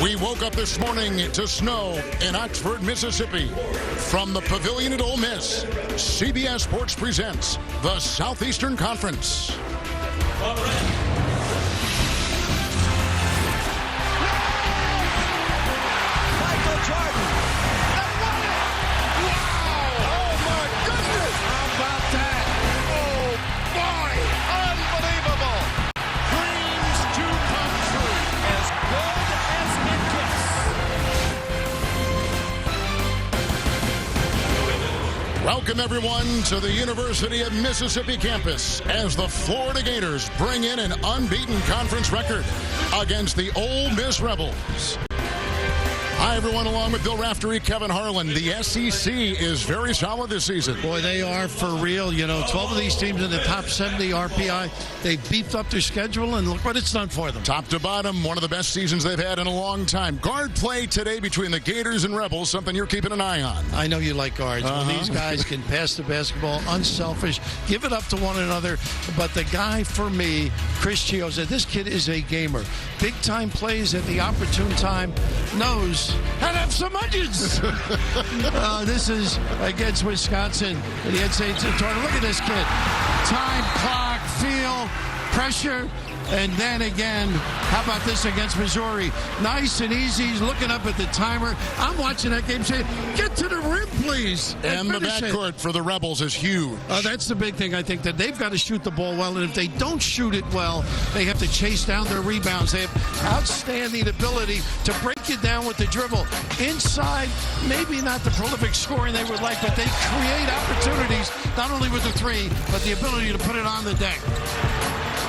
We woke up this morning to snow in Oxford, Mississippi. From the pavilion at Ole Miss, CBS Sports presents the Southeastern Conference. Michael Jordan. Wow! Oh my goodness! How about that? Oh boy! Unbelievable! Dreams to come true. As good as it gets. Welcome, everyone, to the University of Mississippi campus as the Florida Gators bring in an unbeaten conference record against the Ole Miss Rebels. Hi, everyone, along with Bill Raftery, Kevin Harlan. The SEC is very solid this season. Boy, they are for real. You know, 12 of these teams in the top 70 RPI. They beefed up their schedule, and look what it's done for them. Top to bottom, one of the best seasons they've had in a long time. Guard play today between the Gators and Rebels, something you're keeping an eye on. I know you like guards. Well, these guys can pass the basketball, unselfish, give it up to one another. But the guy for me, Chris Chioza, this kid is a gamer. Big-time plays at the opportune time, knows how to have some onions. This is against Wisconsin in the NCAA tournament. Look at this kid. Time, clock, feel, pressure. And then again, how about this against Missouri? Nice and easy. He's looking up at the timer. I'm watching that game saying, get to the rim, please. And the backcourt for the Rebels is huge. That's the big thing, I think, that they've got to shoot the ball well. And if they don't shoot it well, they have to chase down their rebounds. They have outstanding ability to break it down with the dribble. Inside, maybe not the prolific scoring they would like, but they create opportunities, not only with the three, but the ability to put it on the deck.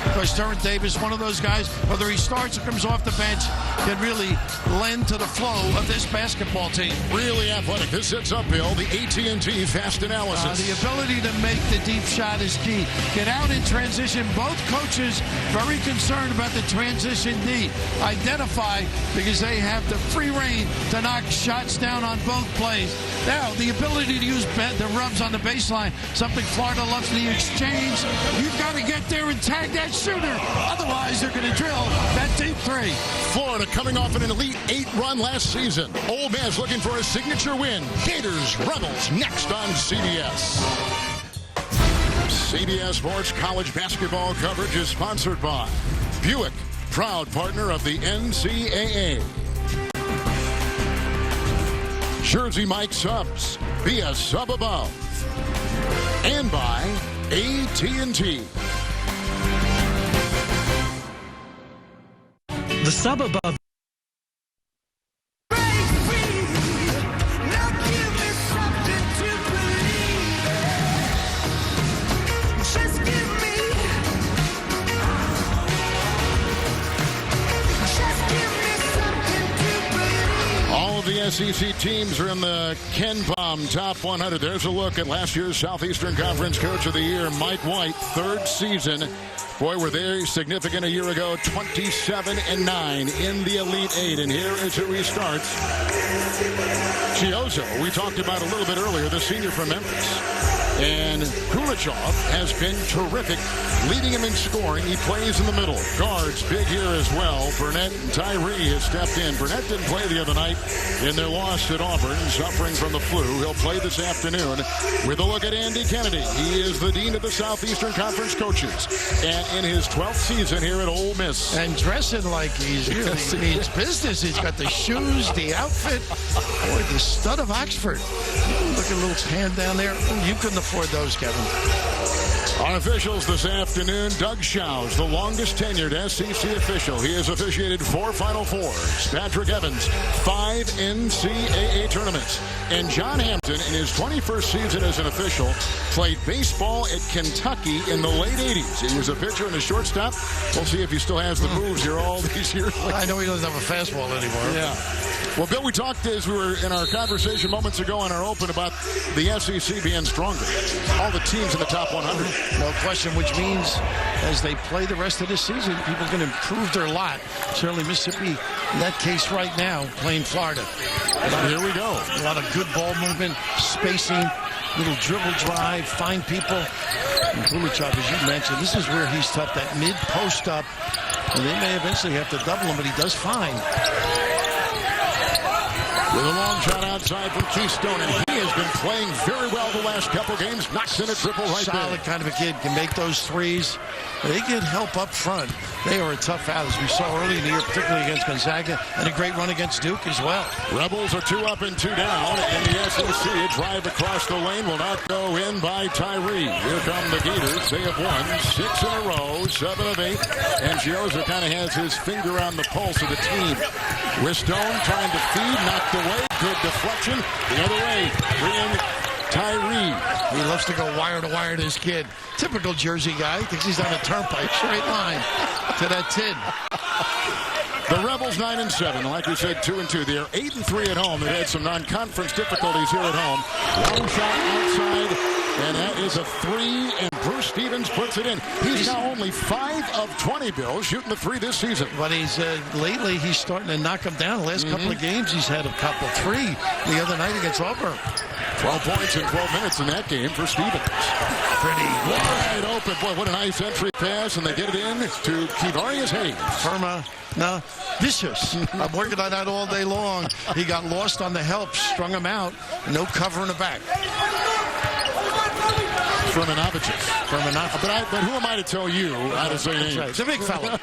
Because Terrence Davis, one of those guys, whether he starts or comes off the bench, can really lend to the flow of this basketball team. Really athletic. This sits uphill. The AT&T fast analysis. The ability to make the deep shot is key. Get out in transition. Both coaches very concerned about the transition D. Identify, because they have the free reign to knock shots down on both plays. Now, the ability to use the rubs on the baseline, something Florida loves, the exchange. You've got to get there and tag that shooter. Otherwise, they're going to drill that deep three. Florida coming off an Elite 8 run last season. Ole Miss looking for a signature win. Gators, Rebels, next on CBS. CBS Sports college basketball coverage is sponsored by Buick, proud partner of the NCAA. Jersey Mike Subs, be a sub above. And by AT&T. The sub above. The SEC teams are in the Ken Palm Top 100. There's a look at last year's Southeastern Conference Coach of the Year, Mike White, third season. Boy, were they significant a year ago, 27-9 in the Elite 8. And here is who he starts. Chioza, we talked about a little bit earlier, the senior from Memphis. And Kulichov has been terrific, leading him in scoring. He plays in the middle. Guards, big here as well. Burnett and Tyree has stepped in. Burnett didn't play the other night in their loss at Auburn, suffering from the flu. He'll play this afternoon. With a look at Andy Kennedy. He is the dean of the Southeastern Conference coaches. And in his 12th season here at Ole Miss. And dressing like he's really means business. He's got the shoes, the outfit. Boy, the stud of Oxford. Look at a little tan down there. You couldn't afford those, Kevin. Our officials this afternoon, Doug Shows, the longest tenured SEC official. He has officiated 4 Final Fours. Patrick Evans, 5 NCAA tournaments. And John Hampton, in his 21st season as an official, played baseball at Kentucky in the late 80s. He was a pitcher and a shortstop. We'll see if he still has the moves here all these years later. I know he doesn't have a fastball anymore. Yeah. Well, Bill, we talked as we were in our conversation moments ago on our open about the SEC being stronger. All the teams in the top 100. No question, which means as they play the rest of this season, people can improve their lot. Certainly Mississippi, in that case right now, playing Florida. Here we go. A lot of good ball movement, spacing, little dribble drive, find people. And Kulichov, as you mentioned, this is where he's tough, that mid-post up. And they may eventually have to double him, but he does fine. with a long shot outside from Keystone, and he has been playing very well the last couple games. Knocks in a triple right there. Solid kind of a kid, can make those threes. They get help up front. They are a tough out, as we saw early in the year, particularly against Gonzaga, and a great run against Duke as well. Rebels are 2 up and 2 down in the SEC. A drive across the lane will not go in by Tyree. Here come the Gators. They have won 6 in a row, 7 of 8, and Gioza kind of has his finger on the pulse of the team. With Stone trying to feed, knocked away, good deflection. The other way, bringing Tyree. He loves to go wire to wire, this kid. Typical Jersey guy. Thinks he's on a turnpike, straight line to that tin. The Rebels 9 and 7, like we said, 2 and 2. They are 8 and 3 at home. They had some non-conference difficulties here at home. Long shot outside, and that is a 3, and Bruce Stevens puts it in. He's now only 5 of 20, Bill, shooting the 3 this season. But he's lately he's starting to knock them down. The last couple of games he's had a couple, 3 the other night against Auburn. 12 points in 12 minutes in that game for Stevens. Pretty wide open. Boy, what a nice entry pass, and they get it in to Kevarius Hayes. Firma, no, vicious. I'm working on that all day long. He got lost on the help, strung him out. No cover in the back. But who am I to tell you how to say names? Right. The big fella.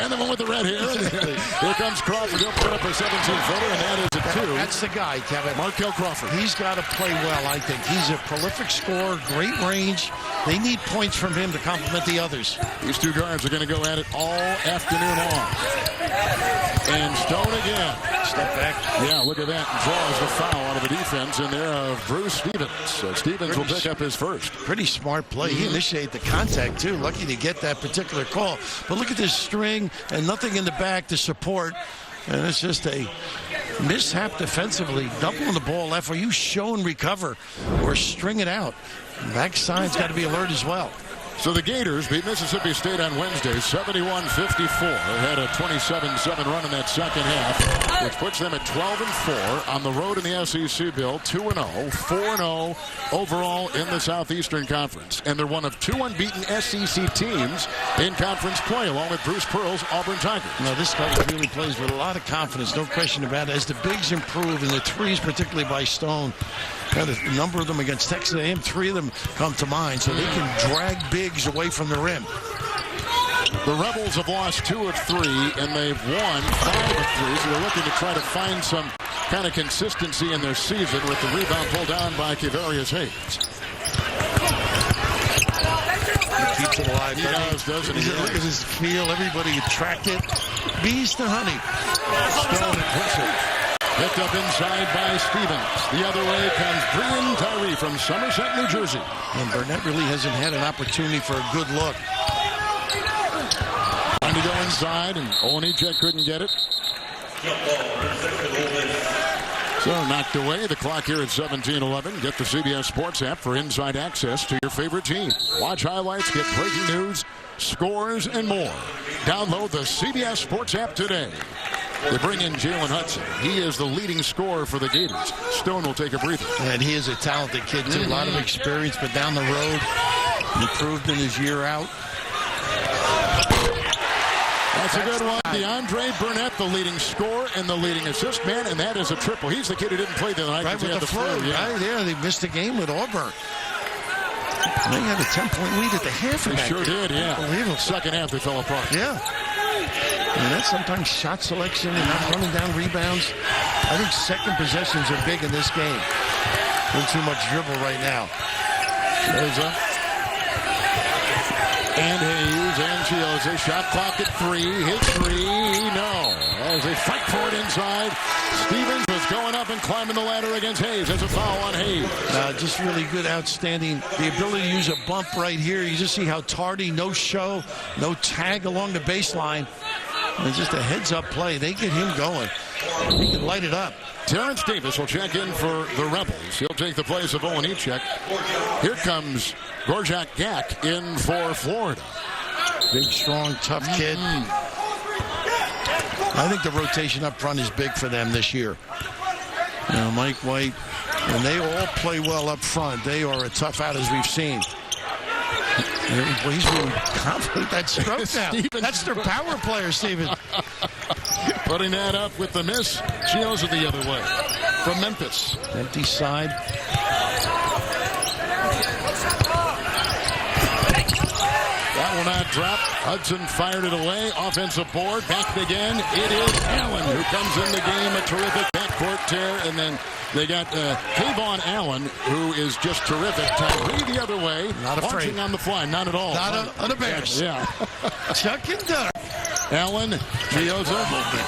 And the one with the red hair. Here comes Crawford. He'll put up a 17-footer, and that is a 2. That's the guy, Kevin. Markel Crawford. He's got to play well, I think. He's a prolific scorer, great range. They need points from him to complement the others. These 2 guards are going to go at it all afternoon long. And Stone again. Step back. Yeah, look at that. Draws the foul out of the defense in there of Bruce Stevens. So Stevens will pick up his first. Pretty smart play. He initiated the contact, too. Lucky to get that particular call. But look at this string and nothing in the back to support. And it's just a mishap defensively. Doubling the ball left. Are you show and recover or string it out? Backside's got to be alert as well. So the Gators beat Mississippi State on Wednesday, 71-54. They had a 27-7 run in that second half, which puts them at 12-4 on the road in the SEC, Bill, 2-0, 4-0 overall in the Southeastern Conference. And they're one of 2 unbeaten SEC teams in conference play, along with Bruce Pearl's Auburn Tigers. No, this guy really plays with a lot of confidence, no question about it. As the bigs improve, and the threes, particularly by Stone, got a number of them against Texas A&M. 3 of them come to mind, so they can drag bigs away from the rim. The Rebels have lost 2 of 3, and they've won 5 of 3, so they're looking to try to find some kind of consistency in their season with the rebound pulled down by Kevarius Hayes. He keeps it alive. He does, doesn't he? Look at his feel. Everybody attracted. Bees to honey. Stone puts it. Picked up inside by Stevens. The other way comes Brian Tyree from Somerset, New Jersey. And Burnett really hasn't had an opportunity for a good look. Trying to go inside, and Olenichek couldn't get it. So knocked away. The clock here at 17:11. Get the CBS Sports app for inside access to your favorite team. Watch highlights, get breaking news, scores, and more. Download the CBS Sports app today. They bring in Jalen Hudson. He is the leading scorer for the Gators. Stone will take a breather. And he is a talented kid, too. A lot of experience, but down the road, improved in his year out. That's a good one. DeAndre Burnett, the leading scorer and the leading assist man, and that is a triple. He's the kid who didn't play the night. Right, with the flu, right? Yeah, they missed the game with Auburn. They had a 10-point lead at the half. They sure did, yeah. Unbelievable. Second half, they fell apart. Yeah. And that's sometimes shot selection and not running down rebounds. I think second possessions are big in this game. A little too much dribble right now. Shows up. And Hayes and Gioza. Shot clock at 3. Hit 3. No. As they fight for it inside. Stevens was going up and climbing the ladder against Hayes. There's a foul on Hayes. Just really good, outstanding. The ability to use a bump right here. You just see how tardy, no show, no tag along the baseline. And just a heads-up play. They get him going. He can light it up. Terrence Davis will check in for the Rebels. He'll take the place of Olenichek. Here comes Gorjak Gak in for Florida. Big, strong, tough kid. I think the rotation up front is big for them this year. You know, Mike White, and they all play well up front. They are a tough out, as we've seen. He's really confident that stroke now. That's their power player, Steven. putting that up with the miss. Chioza the other way from Memphis. Empty side. That will not drop. Hudson fired it away. Offensive board. Back again. It is Allen who comes in the game. A terrific backcourt tear. And then they got Kayvon Allen, who is just terrific. Tyree the other way. Not afraid. Launching on the fly. Not at all. Not on the Bears. Yeah. Chuck and duck. Allen, Chioza,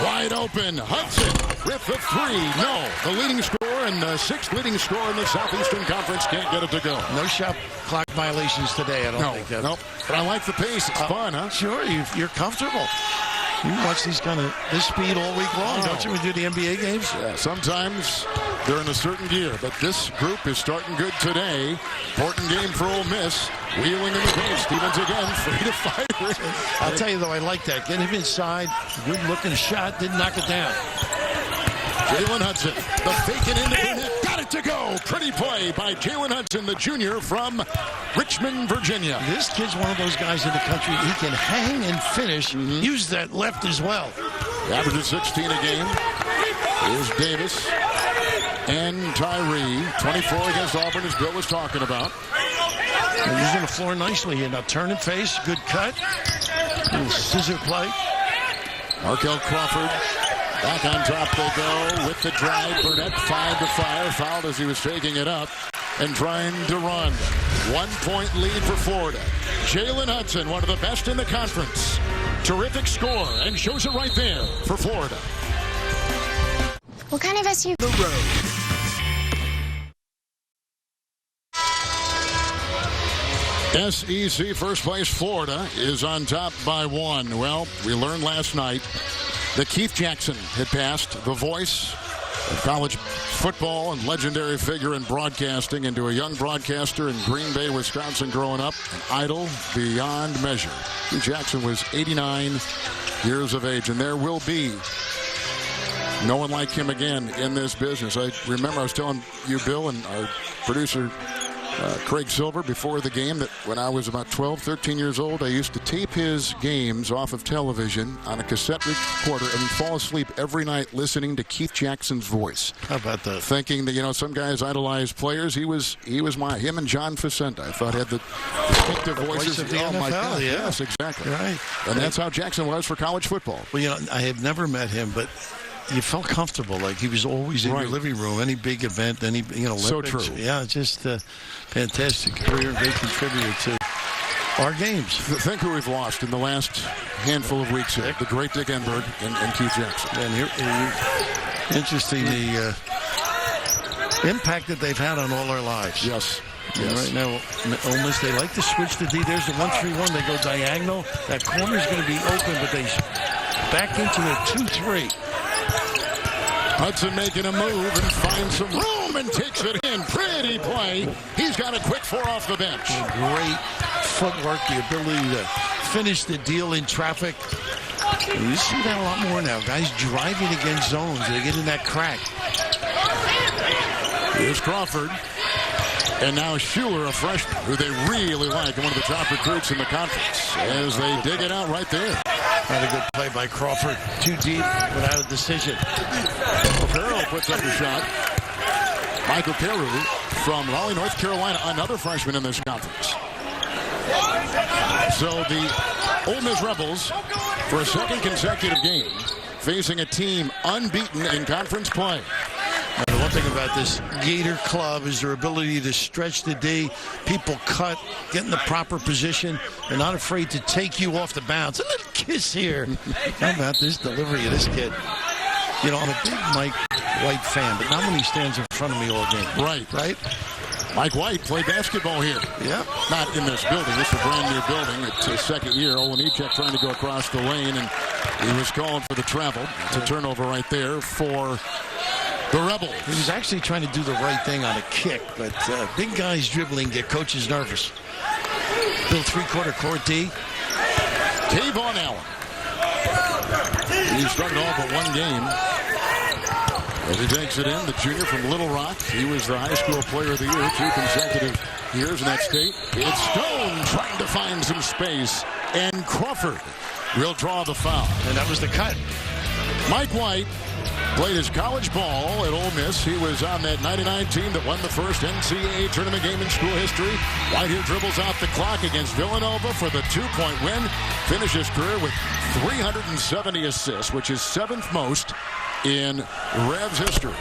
wide open. Hudson with the three. No. The leading scorer and the sixth leading scorer in the Southeastern Conference can't get it to go. No shot clock violations today, I don't think. Nope. But I like the pace. It's fun, huh? Sure, you're comfortable. You watch this speed all week long, don't you, when you do the NBA games? Yeah, sometimes they're in a certain gear, but this group is starting good today. Important game for Ole Miss. Wheeling in the pace. Stevens again, free to fire. I'll tell you, though, I like that. Get him inside. Good-looking shot. Didn't knock it down. Jalen Hudson, the fake it into Burnett. Got it to go. Pretty play by Jalen Hudson, the junior from Richmond, Virginia. This kid's one of those guys in the country. He can hang and finish. Use that left as well. He averages 16 a game. Here's Davis and Tyree. 24 against Auburn, as Bill was talking about. They're using the floor nicely here. Now turn and face. Good cut. Little scissor play. Markel Crawford. Back on top they go with the drive. Burnett 5 to fire. Fouled as he was taking it up and trying to run. 1 point lead for Florida. Jalen Hudson, one of the best in the conference. Terrific score and shows it right there for Florida. What kind of SUV? The road. SEC first place Florida is on top by 1. Well, we learned last night that Keith Jackson had passed, the voice of college football and legendary figure in broadcasting, into a young broadcaster in Green Bay, Wisconsin growing up, an idol beyond measure. Keith Jackson was 89 years of age, and there will be no one like him again in this business. I remember I was telling you, Bill, and our producer, Craig Silver, before the game, that when I was about 12, 13 years old, I used to tape his games off of television on a cassette recorder and fall asleep every night listening to Keith Jackson's voice. How about that? Thinking that, some guys idolize players. Him and John Facenda, I thought, had the distinctive voices of the NFL. My God. Yeah. Yes, exactly. Right. And that's how Jackson was for college football. Well, I have never met him, but you felt comfortable, like he was always in your living room, any big event, any Olympics. So true. Yeah, just a fantastic career, great contributor to our games. Think who we've lost in the last handful of weeks here. The great Dick Enberg and Keith Jackson. And here interesting, the impact that they've had on all our lives. Yes. Yes. Right now, Ole Miss, they like to switch the D. There's the 1-3-1. They go diagonal. That corner's going to be open, but they back into the 2-3. Hudson making a move and finds some room and takes it in. Pretty play. He's got a quick 4 off the bench. Great footwork, the ability to finish the deal in traffic. And you see that a lot more now. Guys driving against zones. They get in that crack. Here's Crawford. And now Schuler, a freshman, who they really like, and one of the top recruits in the conference, as they dig it out right there. Not a good play by Crawford. Too deep without a decision. Carroll puts up a shot. Michael Carew from Raleigh, North Carolina, another freshman in this conference. So the Ole Miss Rebels, for a second consecutive game, facing a team unbeaten in conference play. And the one thing about this Gator club is their ability to stretch the D. People cut, get in the proper position. They're not afraid to take you off the bounce. A little kiss here. How about this delivery of this kid? I'm a big Mike White fan, but not when he stands in front of me all game. Right. Mike White played basketball here. Yeah. Not in this building. This is a brand new building. It's his second year. Olenichek trying to go across the lane, and he was calling for the travel. It's a turnover right there for the Rebels. He was actually trying to do the right thing on a kick, but big guys dribbling get coaches nervous. Little three-quarter court D. Kayvon Allen. He started off but one game. As he takes it in, the junior from Little Rock. He was the high school player of the year 2 consecutive years in that state. It's Stone trying to find some space. And Crawford will draw the foul. And that was the cut. Mike White played his college ball at Ole Miss. He was on that 99 team that won the first NCAA tournament game in school history. White here dribbles out the clock against Villanova for the 2-point win. Finished his career with 370 assists, which is 7th most in Revs history.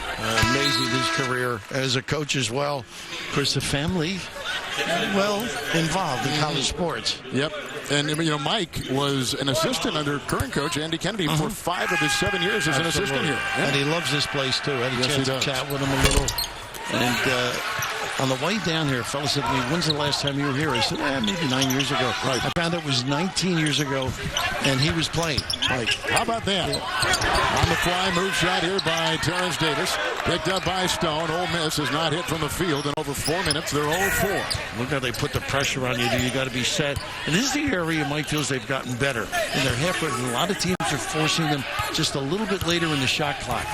Amazing, his career as a coach as well. Of course, the family, well, involved in college sports. Yep. And, you know, Mike was an assistant under current coach Andy Kennedy for 5 of his 7 years as an assistant here. Yeah. And he loves this place, too. I had a chance to chat with him a little. And on the way down here, a fellow said to me, when's the last time you were here? I said, maybe 9 years ago. Right. I found it was 19 years ago, and he was playing. Mike, how about that? Yeah. On the fly, move shot here by Terrence Davis. Picked up by Stone. Ole Miss has not hit from the field in over 4 minutes. They're 0-4. Look how they put the pressure on you. You got to be set. And this is the area Mike feels they've gotten better. In their half court, a lot of teams are forcing them just a little bit later in the shot clock.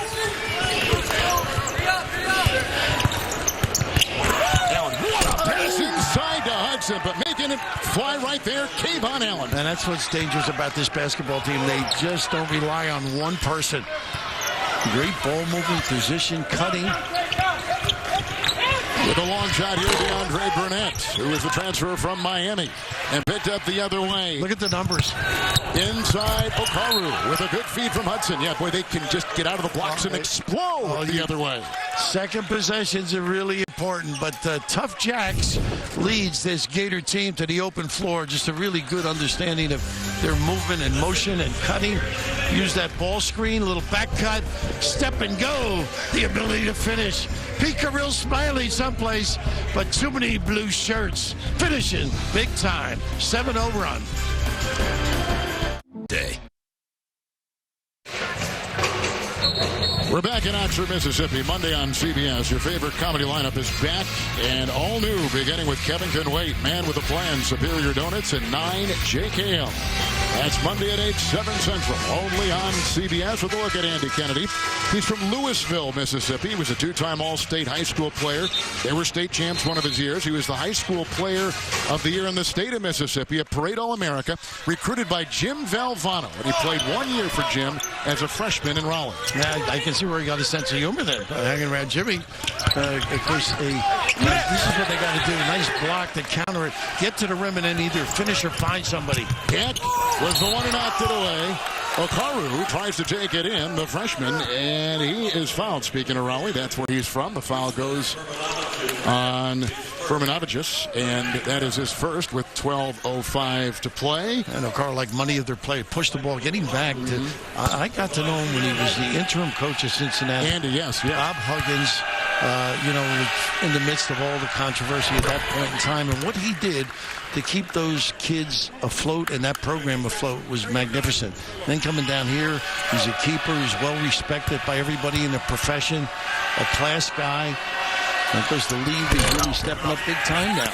Inside to Hudson, but making it fly right there, Kayvon Allen. And that's what's dangerous about this basketball team. They just don't rely on one person. Great ball movement, position, cutting. With a long shot here, DeAndre Burnett, who is the transfer from Miami, and picked up the other way. Look at the numbers. Inside, Okaru with a good feed from Hudson. Yeah, boy, they can just get out of the blocks and explode the other way. Second possessions are really important, but Tough Jacks leads this Gator team to the open floor. Just a really good understanding of their movement and motion and cutting. Use that ball screen, a little back cut, step and go. The ability to finish. Pete Carrill smiling someplace, but too many blue shirts. Finishing big time. 7-0 run. Day. We're back in Oxford, Mississippi, Monday on CBS. Your favorite comedy lineup is back and all new, beginning with Kevin Can Wait, Man with a Plan, Superior Donuts, and 9 JKL. That's Monday at 8, 7 Central, only on CBS with a look at Andy Kennedy. He's from Louisville, Mississippi. He was a 2-time All-State high school player. They were state champs one of his years. He was the high school player of the year in the state of Mississippi, a Parade All-America, recruited by Jim Valvano. And he played 1 year for Jim as a freshman in Raleigh. Yeah, I can see where he got a sense of humor there, hanging around Jimmy. Of course, this is what they got to do. Nice block to counter it. Get to the rim and then either finish or find somebody. Keck was the one who knocked it away. Okaru tries to take it in, the freshman, and he is fouled. Speaking of Raleigh, that's where he's from. The foul goes on Firminovic, and that is his first with 12:05 to play. And Okaru, like money of their play, pushed the ball, getting back to. I got to know him when he was the interim coach of Cincinnati. Andy, yes. Bob Huggins, in the midst of all the controversy at that point in time, and what he did to keep those kids afloat and that program afloat was magnificent. Then coming down here, he's a keeper. He's well respected by everybody in the profession. A class guy. And of course, the league is really stepping up big time now.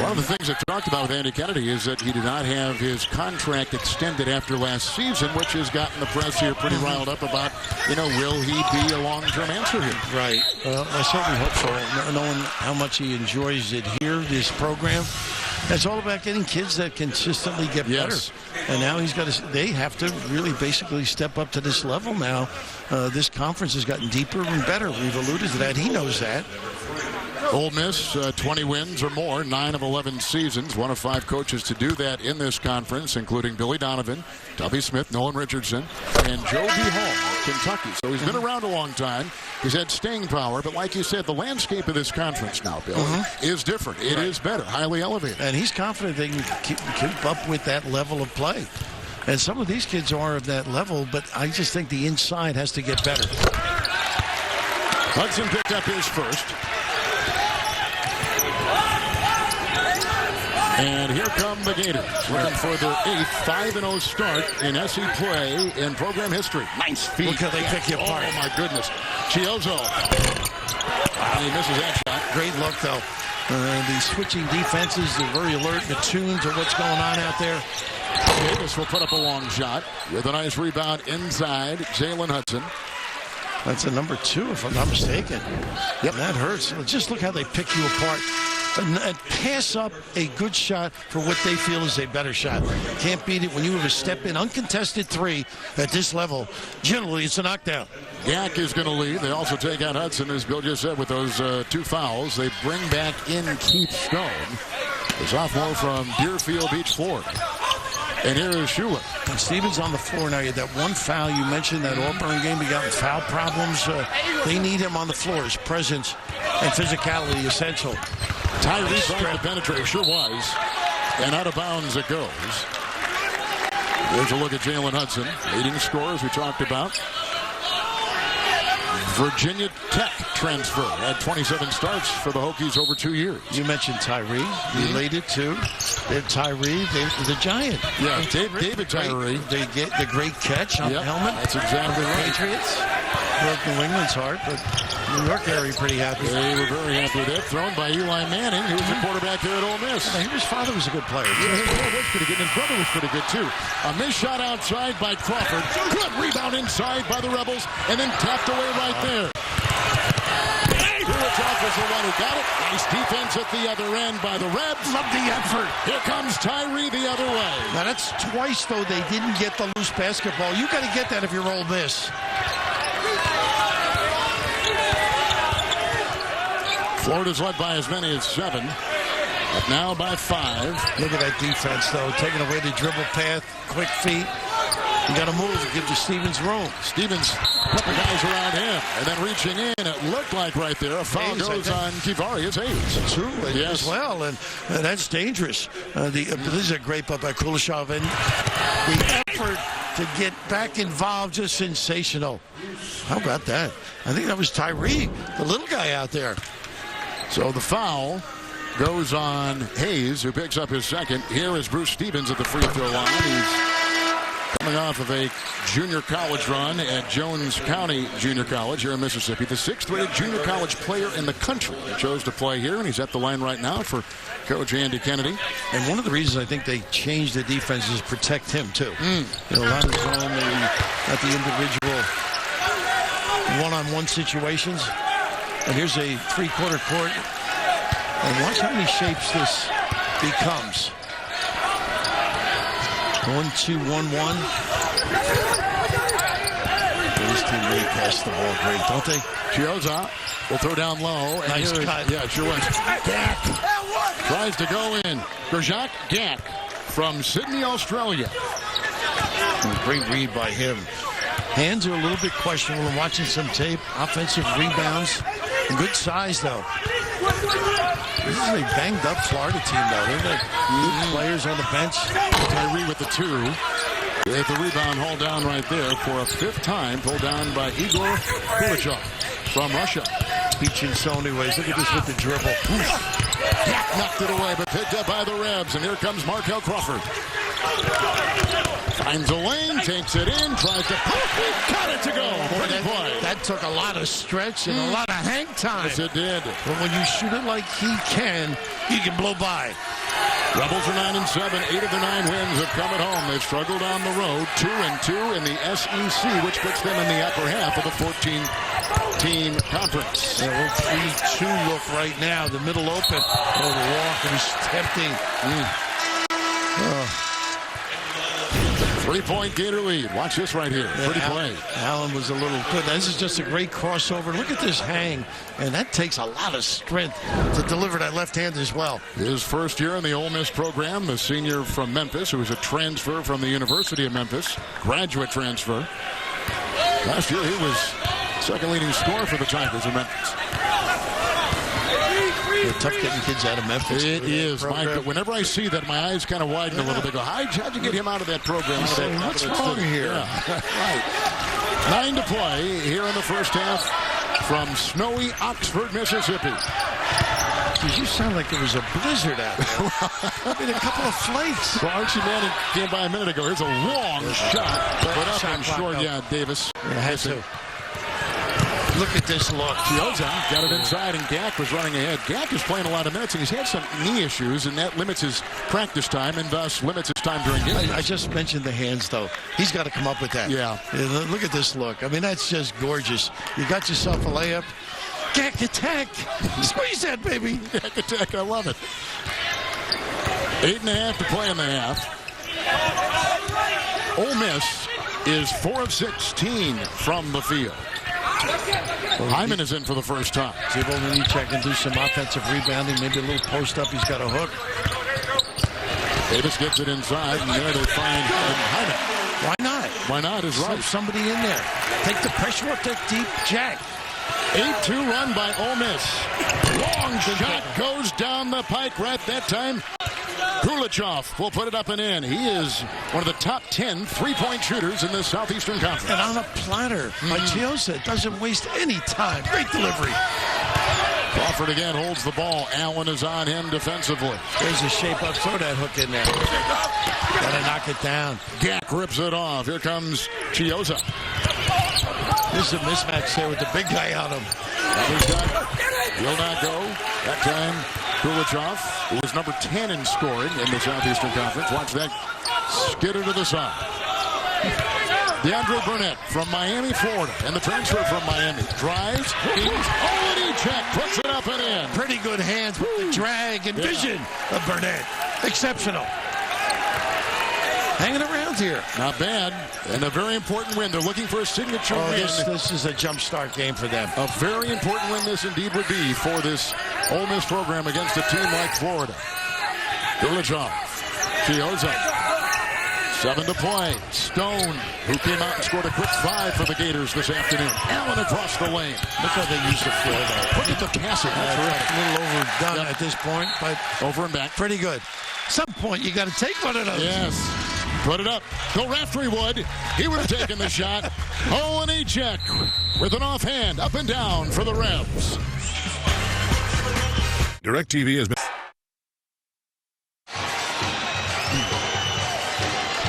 One of the things I talked about with Andy Kennedy is that he did not have his contract extended after last season, which has gotten the press here pretty riled up about, will he be a long-term answer here? Right. Well, I certainly hope so. Knowing how much he enjoys it here, this program. It's all about getting kids that consistently get better. And now they have to really basically step up to this level now. This conference has gotten deeper and better. We've alluded to that. He knows that. Ole Miss, 20 wins or more, 9 of 11 seasons. One of 5 coaches to do that in this conference, including Billy Donovan, Tubby Smith, Nolan Richardson, and Joe B. Hall, Kentucky. So he's been around a long time. He's had staying power. But like you said, the landscape of this conference now, Bill, is different. It is better, highly elevated. And he's confident they can keep up with that level of play. And some of these kids are of that level, but I just think the inside has to get better. Hudson picked up his first. And here come the Gators, looking for their 8th 5-0 start in SE play in program history. Nice feet. Look how they pick you apart. Oh, my goodness. Chiozo. He misses that shot. Great look, though. The switching defenses are very alert and attuned to what's going on out there. Davis will put up a long shot with a nice rebound inside. Jalen Hudson. That's a number 2, if I'm not mistaken. Yep. That hurts. Just look how they pick you apart. and pass up a good shot for what they feel is a better shot. Can't beat it when you have a step-in uncontested three at this level. Generally, it's a knockdown. Yak is going to lead. They also take out Hudson, as Bill just said, with those 2 fouls. They bring back in Keith Stone, the sophomore from Deerfield Beach, Florida. And here is Schuler. And Stevens on the floor now. You had that one foul you mentioned, that Auburn game. He got foul problems. They need him on the floor. His presence and physicality essential. Tyree tried to penetrate. Sure was. And out of bounds it goes. Here's a look at Jalen Hudson. Leading scorer, as we talked about. Virginia Tech transfer. Had 27 starts for the Hokies over 2 years. You mentioned Tyree. Related to Tyree, the Giant. Yeah, David Tyree. The great catch on the helmet. That's exactly right. Patriots. Broke New England's heart, but New York area pretty happy. They were very happy with it. Thrown by Eli Manning, who was the quarterback here at Ole Miss. His father was a good player. Yeah, his father was pretty good, and his brother was pretty good, too. A missed shot outside by Crawford. Good rebound inside by the Rebels, and then tapped away right there. Kulachov was the one who got it. Nice defense at the other end by the Rebs. Love the effort. Here comes Tyree the other way. Now, that's twice, though, they didn't get the loose basketball. You got to get that if you're Ole Miss. Florida's led by as many as 7. But now by 5. Look at that defense, though. Taking away the dribble path, quick feet. You got to move and give the Stevens room. Stevens, a couple guys around him, and then reaching in. It looked like right there a foul goes on Kivari. It's Hayes. True, yes. As well, and that's dangerous. This is a great butt by Kulachov, and the effort to get back involved just sensational. How about that? I think that was Tyree, the little guy out there. So the foul goes on Hayes, who picks up his second. Here is Bruce Stevens at the free throw line. He's coming off of a junior college run at Jones County Junior College here in Mississippi. The 6th-rated junior college player in the country chose to play here, and he's at the line right now for Coach Andy Kennedy. And one of the reasons I think they changed the defense is protect him, too. A lot of zone, maybe at the individual one-on-one situations. And here's a three-quarter court. And watch how many shapes this becomes. 1-2-1-1. This team really passed the ball great, don't they? Chioza will throw down low. And nice cut. Yeah, sure was. Gak tries to go in. Gerjak Gak from Sydney, Australia. Great read by him. Hands are a little bit questionable. I'm watching some tape. Offensive rebounds. Good size, though. This is a banged-up Florida team, though. They've got good players on the bench. Tyree with the 2. With the rebound hauled down right there for a 5th time. Pulled down by Igor Kulachov from Russia. Reaching so many ways. Look at this with the dribble. Yak knocked it away, but picked up by the Rebs. And here comes Markel Crawford. Finds a lane, takes it in, tries to got it to go. That took a lot of stretch and a lot of hang time. Yes, it did. But when you shoot it like he can blow by. Rebels are 9-7. 8 of the 9 wins have come at home. They've struggled on the road. 2-2 in the SEC, which puts them in the upper half of the 14-team conference. A little 3-2 look right now. The middle open. Oh, the walk was tempting. 3-point Gator lead. Watch this right here. Pretty play. Allen was a little good. This is just a great crossover. Look at this hang. And that takes a lot of strength to deliver that left hand as well. His first year in the Ole Miss program, the senior from Memphis, who was a transfer from the University of Memphis, graduate transfer. Last year, he was second leading scorer for the Tigers in Memphis. They're tough getting kids out of Memphis. It is. Whenever I see that, my eyes kind of widen a little bit. Go, how'd you get him out of that program? What's wrong here? Yeah. Right. 9 to play here in the first half from snowy Oxford, Mississippi. You sound like there was a blizzard out there. I mean, a couple of flakes. Well, Archie Manning came by a minute ago. Here's a long shot. Put up and short. Yeah, Davis. Had to. Look at this look. Chioza got it inside, and Gak was running ahead. Gak is playing a lot of minutes, and he's had some knee issues, and that limits his practice time and thus limits his time during games. I just mentioned the hands, though. He's got to come up with that. Yeah. Look at this look. I mean, that's just gorgeous. You got yourself a layup. Gack attack. Squeeze that, baby. Gack attack. I love it. 8.5 to play in the half. Ole Miss is 4 of 16 from the field. Hyman is in for the first time. Zibo Minichek can do some offensive rebounding, maybe a little post up. He's got a hook. Davis gets it inside, and there they find Hyman. Why not? Why not is right. Somebody in there. Take the pressure off that deep jack. 8-2 run by Ole Miss. Long shot goes down the pike right that time. Kulichov will put it up and in. He is one of the top 10 three-point shooters in the Southeastern Conference. And on a platter. Chiosa doesn't waste any time. Great delivery. Crawford again holds the ball. Allen is on him defensively. There's a shape up. Throw that hook in there. Gotta knock it down. Gack rips it off. Here comes Chiosa. This is a mismatch there with the big guy on him. Another shot will not go. That time, Kulichov, who was number 10 in scoring in the Southeastern Conference. Watch that skitter to the side. DeAndre Burnett from Miami, Florida, and the transfer from Miami. Drives, check, puts it up and in. Pretty good hands with the drag and vision of Burnett. Exceptional. Hanging around here. Not bad. And a very important win. They're looking for a signature win. This is a jumpstart game for them. A very important win this indeed would be for this Ole Miss program against a team like Florida. Kulichov. Chiosa. 7 to play. Stone, who came out and scored a quick 5 for the Gators this afternoon. Allen across the lane. Look how they use the floor, though. Look at the passing. That's right. A little overdone at this point, but over and back. Pretty good. Some point, you got to take one of those. Yes. Put it up. Go Raftery would. He would have taken the shot. Minichek with an offhand up and down for the Rebs. DirecTV has been.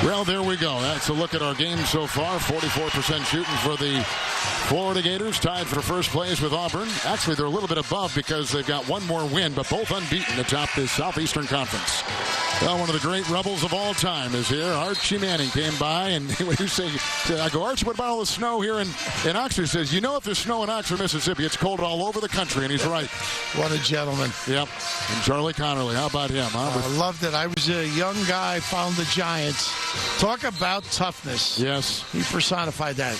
Well, there we go. That's a look at our game so far. 44% shooting for the Florida Gators, tied for first place with Auburn. Actually, they're a little bit above because they've got one more win, but both unbeaten atop this Southeastern Conference. Well, one of the great Rebels of all time is here. Archie Manning came by, and when you say, I go, Archie, what about all the snow here in Oxford? He says, you know, if there's snow in Oxford, Mississippi, it's cold all over the country, and he's right. What a gentleman. Yep. And Charlie Connerly, how about him? Huh? I loved it. I was a young guy, found the Giants. Talk about toughness. Yes. He personified that.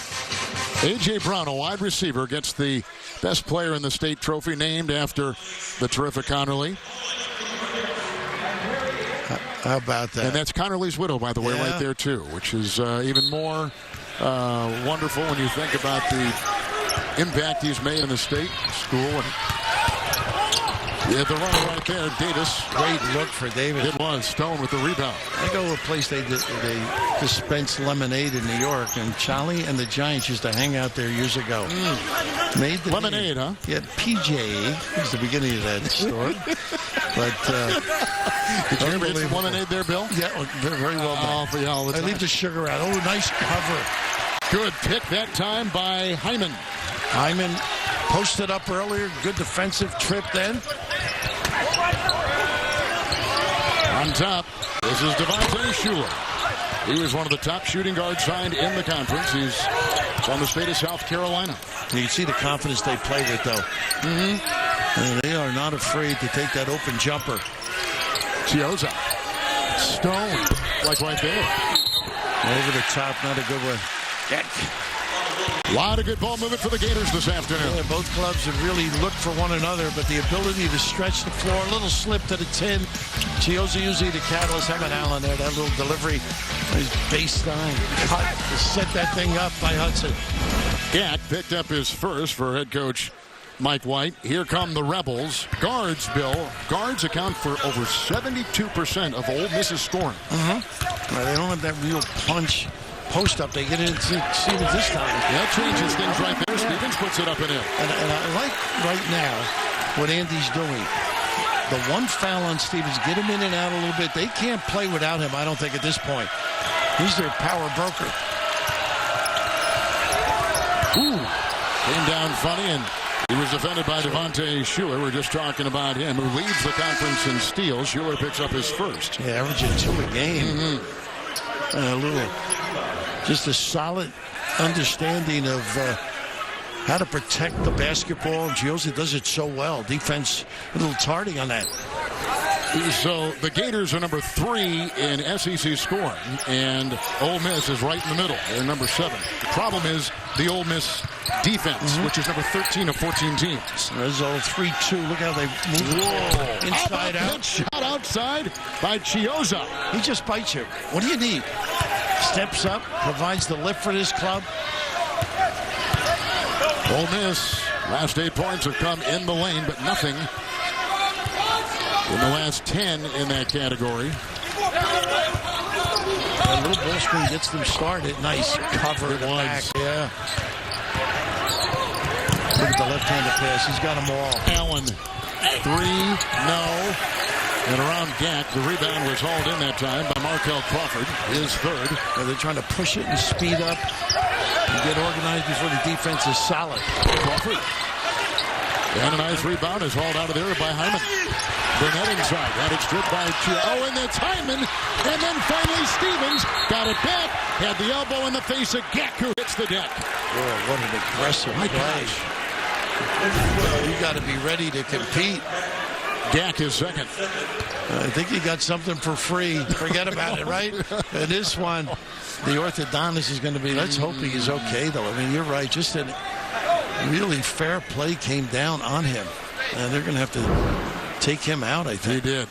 A.J. Brown, a wide receiver, gets the best player in the state trophy, named after the terrific Connerly. How about that? And that's Connerly's widow, by the way, right there, too, which is even more wonderful when you think about the impact he's made in the state school. And the runner right there, Davis. Great look for Davis. It was. Stone with the rebound. I go to a place they dispense lemonade in New York, and Charlie and the Giants used to hang out there years ago. Made the lemonade, huh? Yeah, PJ was the beginning of that store. But did you ever get some lemonade there, Bill? Yeah, very well done. For you all the time. I leave the sugar out. Oh, nice cover. Good pick that time by Hyman. Hyman posted up earlier. Good defensive trip then. On top, this is Devontae Shuler. He was one of the top shooting guards signed in the conference. He's from the state of South Carolina. You can see the confidence they play with, though. And they are not afraid to take that open jumper. Chiosa. Stone. Like right there. Over the top, not a good one. A lot of good ball movement for the Gators this afternoon. Yeah, both clubs have really looked for one another, but the ability to stretch the floor, a little slip to the 10. Chiosa usually the catalyst. Having Allen there, that little delivery, his baseline cut to set that thing up by Hudson. Gack picked up his first for head coach Mike White. Here come the Rebels. Guards, Bill. Guards account for over 72% of Ole Miss's scoring. Well, they don't have that real punch. Post up, they get it this time. That changes things right there. Stevens puts it up and in. And I like right now what Andy's doing. The one foul on Stevens, get him in and out a little bit. They can't play without him, I don't think, at this point. He's their power broker. Came down funny, and he was defended by Devontae Shuler. We're just talking about him, who leads the conference in steals. Shuler picks up his first. Yeah, averaging 2 a game. Just a solid understanding of how to protect the basketball. And Chiozza does it so well. Defense a little tardy on that. So the Gators are number 3 in SEC scoring, and Ole Miss is right in the middle. They're number 7. The problem is the Ole Miss defense, which is number 13 of 14 teams. There's all 3-2. Look how they move. Whoa. Inside out. That shot outside by Chiozza. He just bites you. What do you need? Steps up, provides the lift for this club. Ole Miss, last 8 points have come in the lane, but nothing in the last 10 in that category. A little ball screen gets them started. Nice cover back. Yeah. Look at the left-handed pass. He's got them all. Allen, 3, no. And around Gak, the rebound was hauled in that time by Markel Crawford, his 3rd. They're trying to push it and speed up and get organized before the defense is solid. Crawford. And a nice rebound is hauled out of there by Hyman. Burnett inside. Had it stripped by and that's Hyman. And then finally Stevens got it back. Had the elbow in the face of Gak, who hits the deck. Oh, what an aggressive play. You got to be ready to compete. Gak is 2nd. I think he got something for free. Forget about it, right? And this one, the orthodontist is going to be, let's hope he is okay, though. I mean, you're right. Just a really fair play came down on him. And they're going to have to take him out, I think. He did.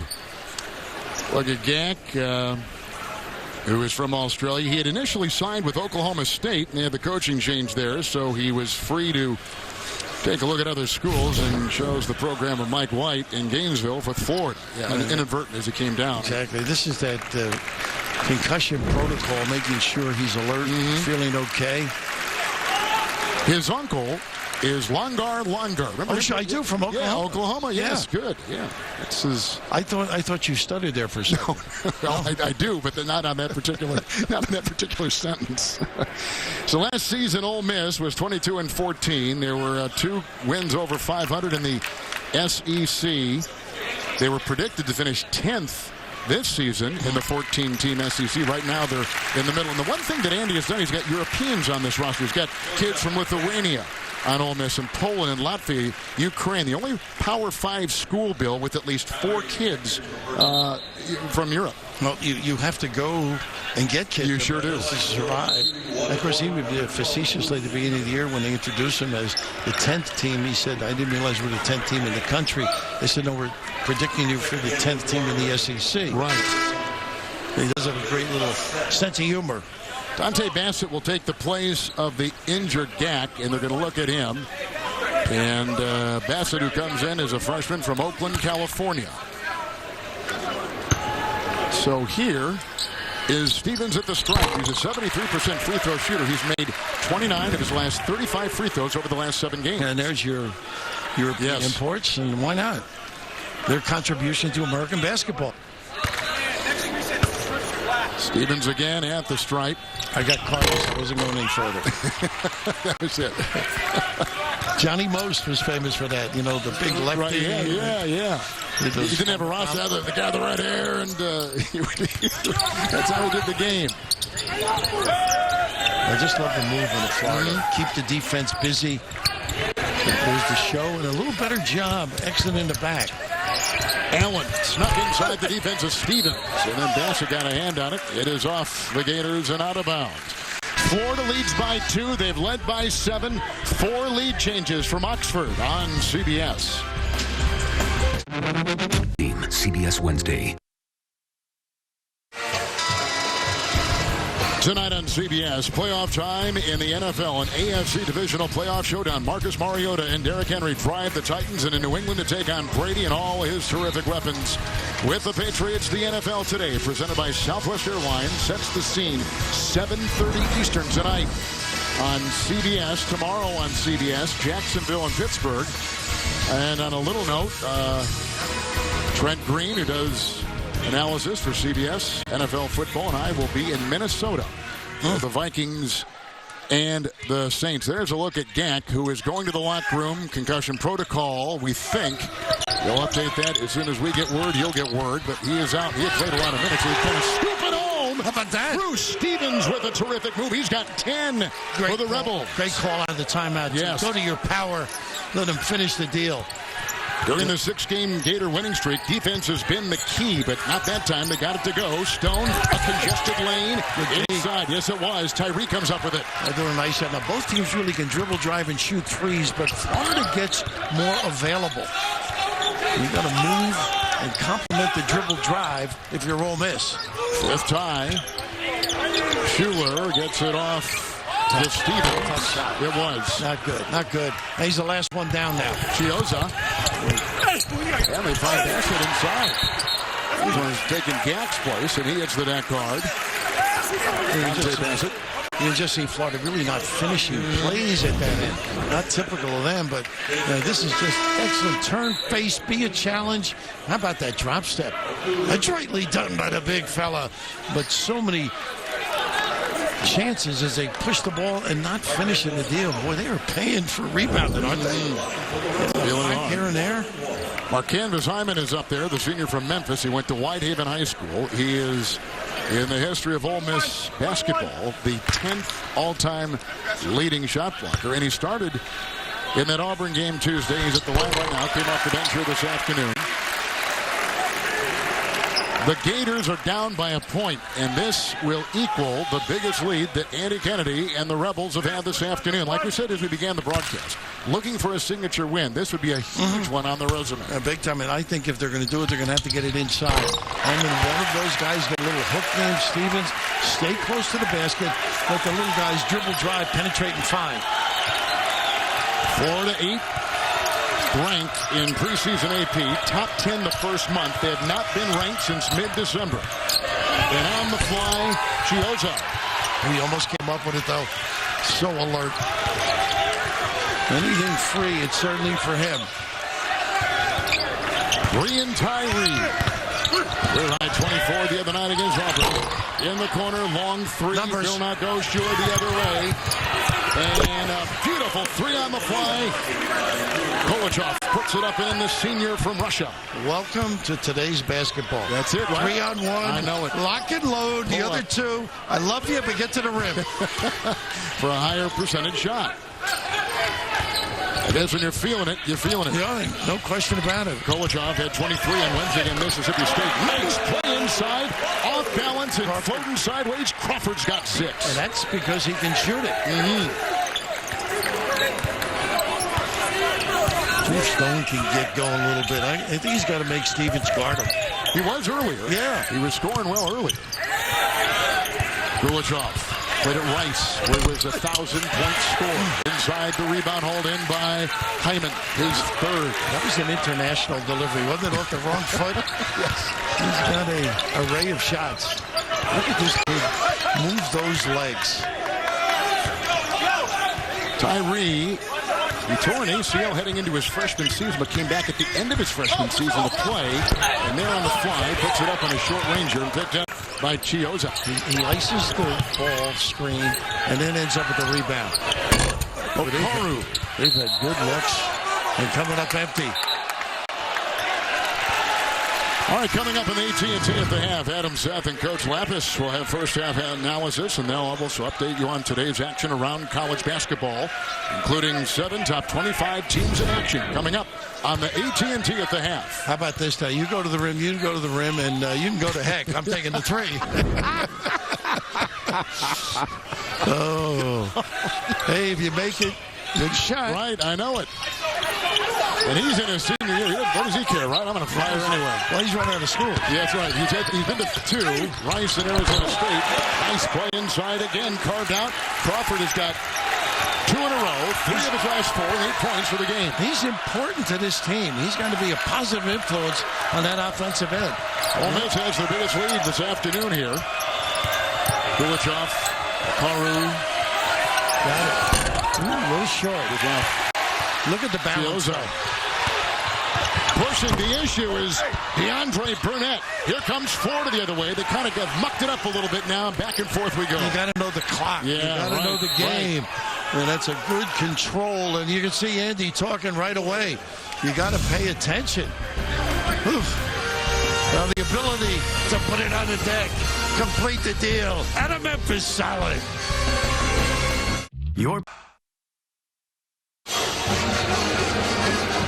Look at Gak, who is from Australia. He had initially signed with Oklahoma State, and they had the coaching change there, so he was free to take a look at other schools and chose the program of Mike White in Gainesville for Florida. Yeah, inadvertent as he came down. Exactly. This is that concussion protocol, making sure he's alert, feeling okay. His uncle is Longar. Remember? I do, from Oklahoma. Yeah, Oklahoma. Yes, good. Yeah, this is. I thought you stuttered there for a second. Well, I do, but not on that particular sentence. So last season, Ole Miss was 22-14. There were 2 wins over 500 in the SEC. They were predicted to finish 10th this season in the 14-team SEC. Right now, they're in the middle. And the one thing that Andy has done, he's got Europeans on this roster. He's got kids from Lithuania on Ole Miss, and Poland and Latvia, Ukraine. The only Power 5 school, Bill, with at least 4 kids from Europe. Well, you have to go and get kids. You sure do. To survive. Of course, he would be facetiously at the beginning of the year when they introduced him as the 10th team. He said, I didn't realize we're the 10th team in the country. They said, no, we're predicting you for the 10th team in the SEC. Right. He does have a great little sense of humor. Dante Bassett will take the place of the injured Gak, and they're going to look at him. And Bassett, who comes in as a freshman from Oakland, California. So here is Stevens at the stripe. He's a 73% free throw shooter. He's made 29 of his last 35 free throws over the last 7 games. And there's your European imports, and why not? Their contribution to American basketball. Stevens again at the stripe. I got Carlos. I wasn't going any further. That was it. Johnny Most was famous for that. You know, the big lefty. Right, yeah. He didn't have a roster. The guy with the red hair, and that's how he did the game. I just love the move on the Florida. Keep the defense busy. There's the show, and a little better job exiting the back. Allen snuck inside the defense of Stevens, and then Bassett got a hand on it. It is off the Gators and out of bounds. Florida leads by 2. They've led by 7. 4 lead changes from Oxford on CBS. CBS Wednesday. Tonight on CBS, playoff time in the NFL, an AFC divisional playoff showdown. Marcus Mariota and Derrick Henry drive the Titans into New England to take on Brady and all his terrific weapons. With the Patriots, the NFL Today, presented by Southwest Airlines, sets the scene 7:30 Eastern tonight on CBS. Tomorrow on CBS, Jacksonville and Pittsburgh. And on a little note, Trent Green, who does analysis for CBS NFL football, and I will be in Minnesota with the Vikings and the Saints. There's a look at Gak, who is going to the locker room. Concussion protocol, we think. We'll update that as soon as we get word. He'll get word, but he is out. He had played a lot of minutes. He's going to scoop it home. home. How about that? Bruce Stevens with a terrific move. He's got 10 for the Rebels. Great call out of the timeout. Yes. Go to your power. Let them finish the deal. During the 6-game Gator winning streak, defense has been the key, but not that time. They got it to go. Stone, a congested lane. Inside. Yes, it was. Tyree comes up with it. They're doing a nice job. Now, both teams really can dribble, drive, and shoot threes, but Florida gets more available. You got to move and complement the dribble drive if you're Ole Miss. Fifth tie. Schuler gets it off to Stevens. Tough shot. It was. Not good. Not good. He's the last one down now. Chioza. And they find Bassett inside. He's one who's taking Gak's place, and he hits the net guard. You just see Florida really not finishing plays at that end. Not typical of them, but this is just excellent. Turn, face, be a challenge. How about that drop step? Adroitly done by the big fella, but so many chances as they push the ball and not finishing the deal. Boy, they are paying for rebounding, aren't they? Here and there. Marcanvas Hyman is up there, the senior from Memphis. He went to Whitehaven High School. He is, in the history of Ole Miss basketball, the 10th all-time leading shot blocker. And he started in that Auburn game Tuesday. He's at the line right now. Came off the bench here this afternoon. The Gators are down by a point, and this will equal the biggest lead that Andy Kennedy and the Rebels have had this afternoon. Like we said as we began the broadcast, looking for a signature win. This would be a huge one on the resume. Big time, and I think if they're going to do it, they're going to have to get it inside. I mean, one of those guys get a little hook game. Stevens, stay close to the basket. Let the little guys dribble, drive, penetrate, and find. Florida 8. Ranked in preseason AP, top 10 the first month. They have not been ranked since mid-December. And on the fly, Chioza. He almost came up with it, though. So alert. Anything free, it's certainly for him. Brian Tyree. We're high 24 the other night against Auburn. In the corner, long three. Numbers. Will not go, sure the other way. And a beautiful three on the fly. Kolochov puts it up in, the senior from Russia. Welcome to today's basketball. That's it, right? 3-on-1. I know it. Lock and load. The other two. I love you, but get to the rim. For a higher percentage shot. I guess when you're feeling it, you're feeling it. Yeah, no question about it. Kolochov had 23 on Wednesday against Mississippi State. Nice play inside, off balance and floating sideways. Crawford's got 6. And that's because he can shoot it. Stone can get going a little bit. I think he's got to make Stevens guard him. He was earlier. Yeah. He was scoring well early. Kolochov played at Rice, where it was a 1,000-point score. Inside, the rebound hauled in by Hyman, his third. That was an international delivery, wasn't it? Off the wrong foot? Yes. He's got an array of shots. Look at this kid move those legs. Tyree, he tore an ACL heading into his freshman season, but came back at the end of his freshman season to play. And there on the fly, puts it up on a short ranger and picked up by Chioza. He ices the ball screen and then ends up with the rebound. They've had good looks and coming up empty. All right, coming up in the AT&T at the half, Adam Seth and Coach Lapis will have first half analysis, and they'll also update you on today's action around college basketball, including 7 top 25 teams in action coming up on the AT&T at the half. How about this now? You go to the rim, you can go to the rim, and you can go to heck. I'm taking the 3. Oh. Hey, if you make it, good shot. Right, I know it. And he's in his senior year. What does he care, right? I'm going to fire anyway. Well, he's running out of school. Yeah, that's right. He's been to 2. Rice and Arizona State. Nice play inside again. Carved out. Crawford has got 2 in a row. 3 of his last 4. 8 points for the game. He's important to this team. He's going to be a positive influence on that offensive end. Ole Miss has their biggest lead this afternoon here. Kolochov. Karu. Got it. Ooh, a little short. Good job. Look at the balance. Pushing. The issue is DeAndre Burnett. Here comes Florida the other way. They kind of got mucked it up a little bit now. Back and forth we go. You got to know the clock. Yeah, you got to know the game. Right. And that's a good control. And you can see Andy talking right away. You got to pay attention. Oof. Now the ability to put it on the deck. Complete the deal. And a Memphis solid.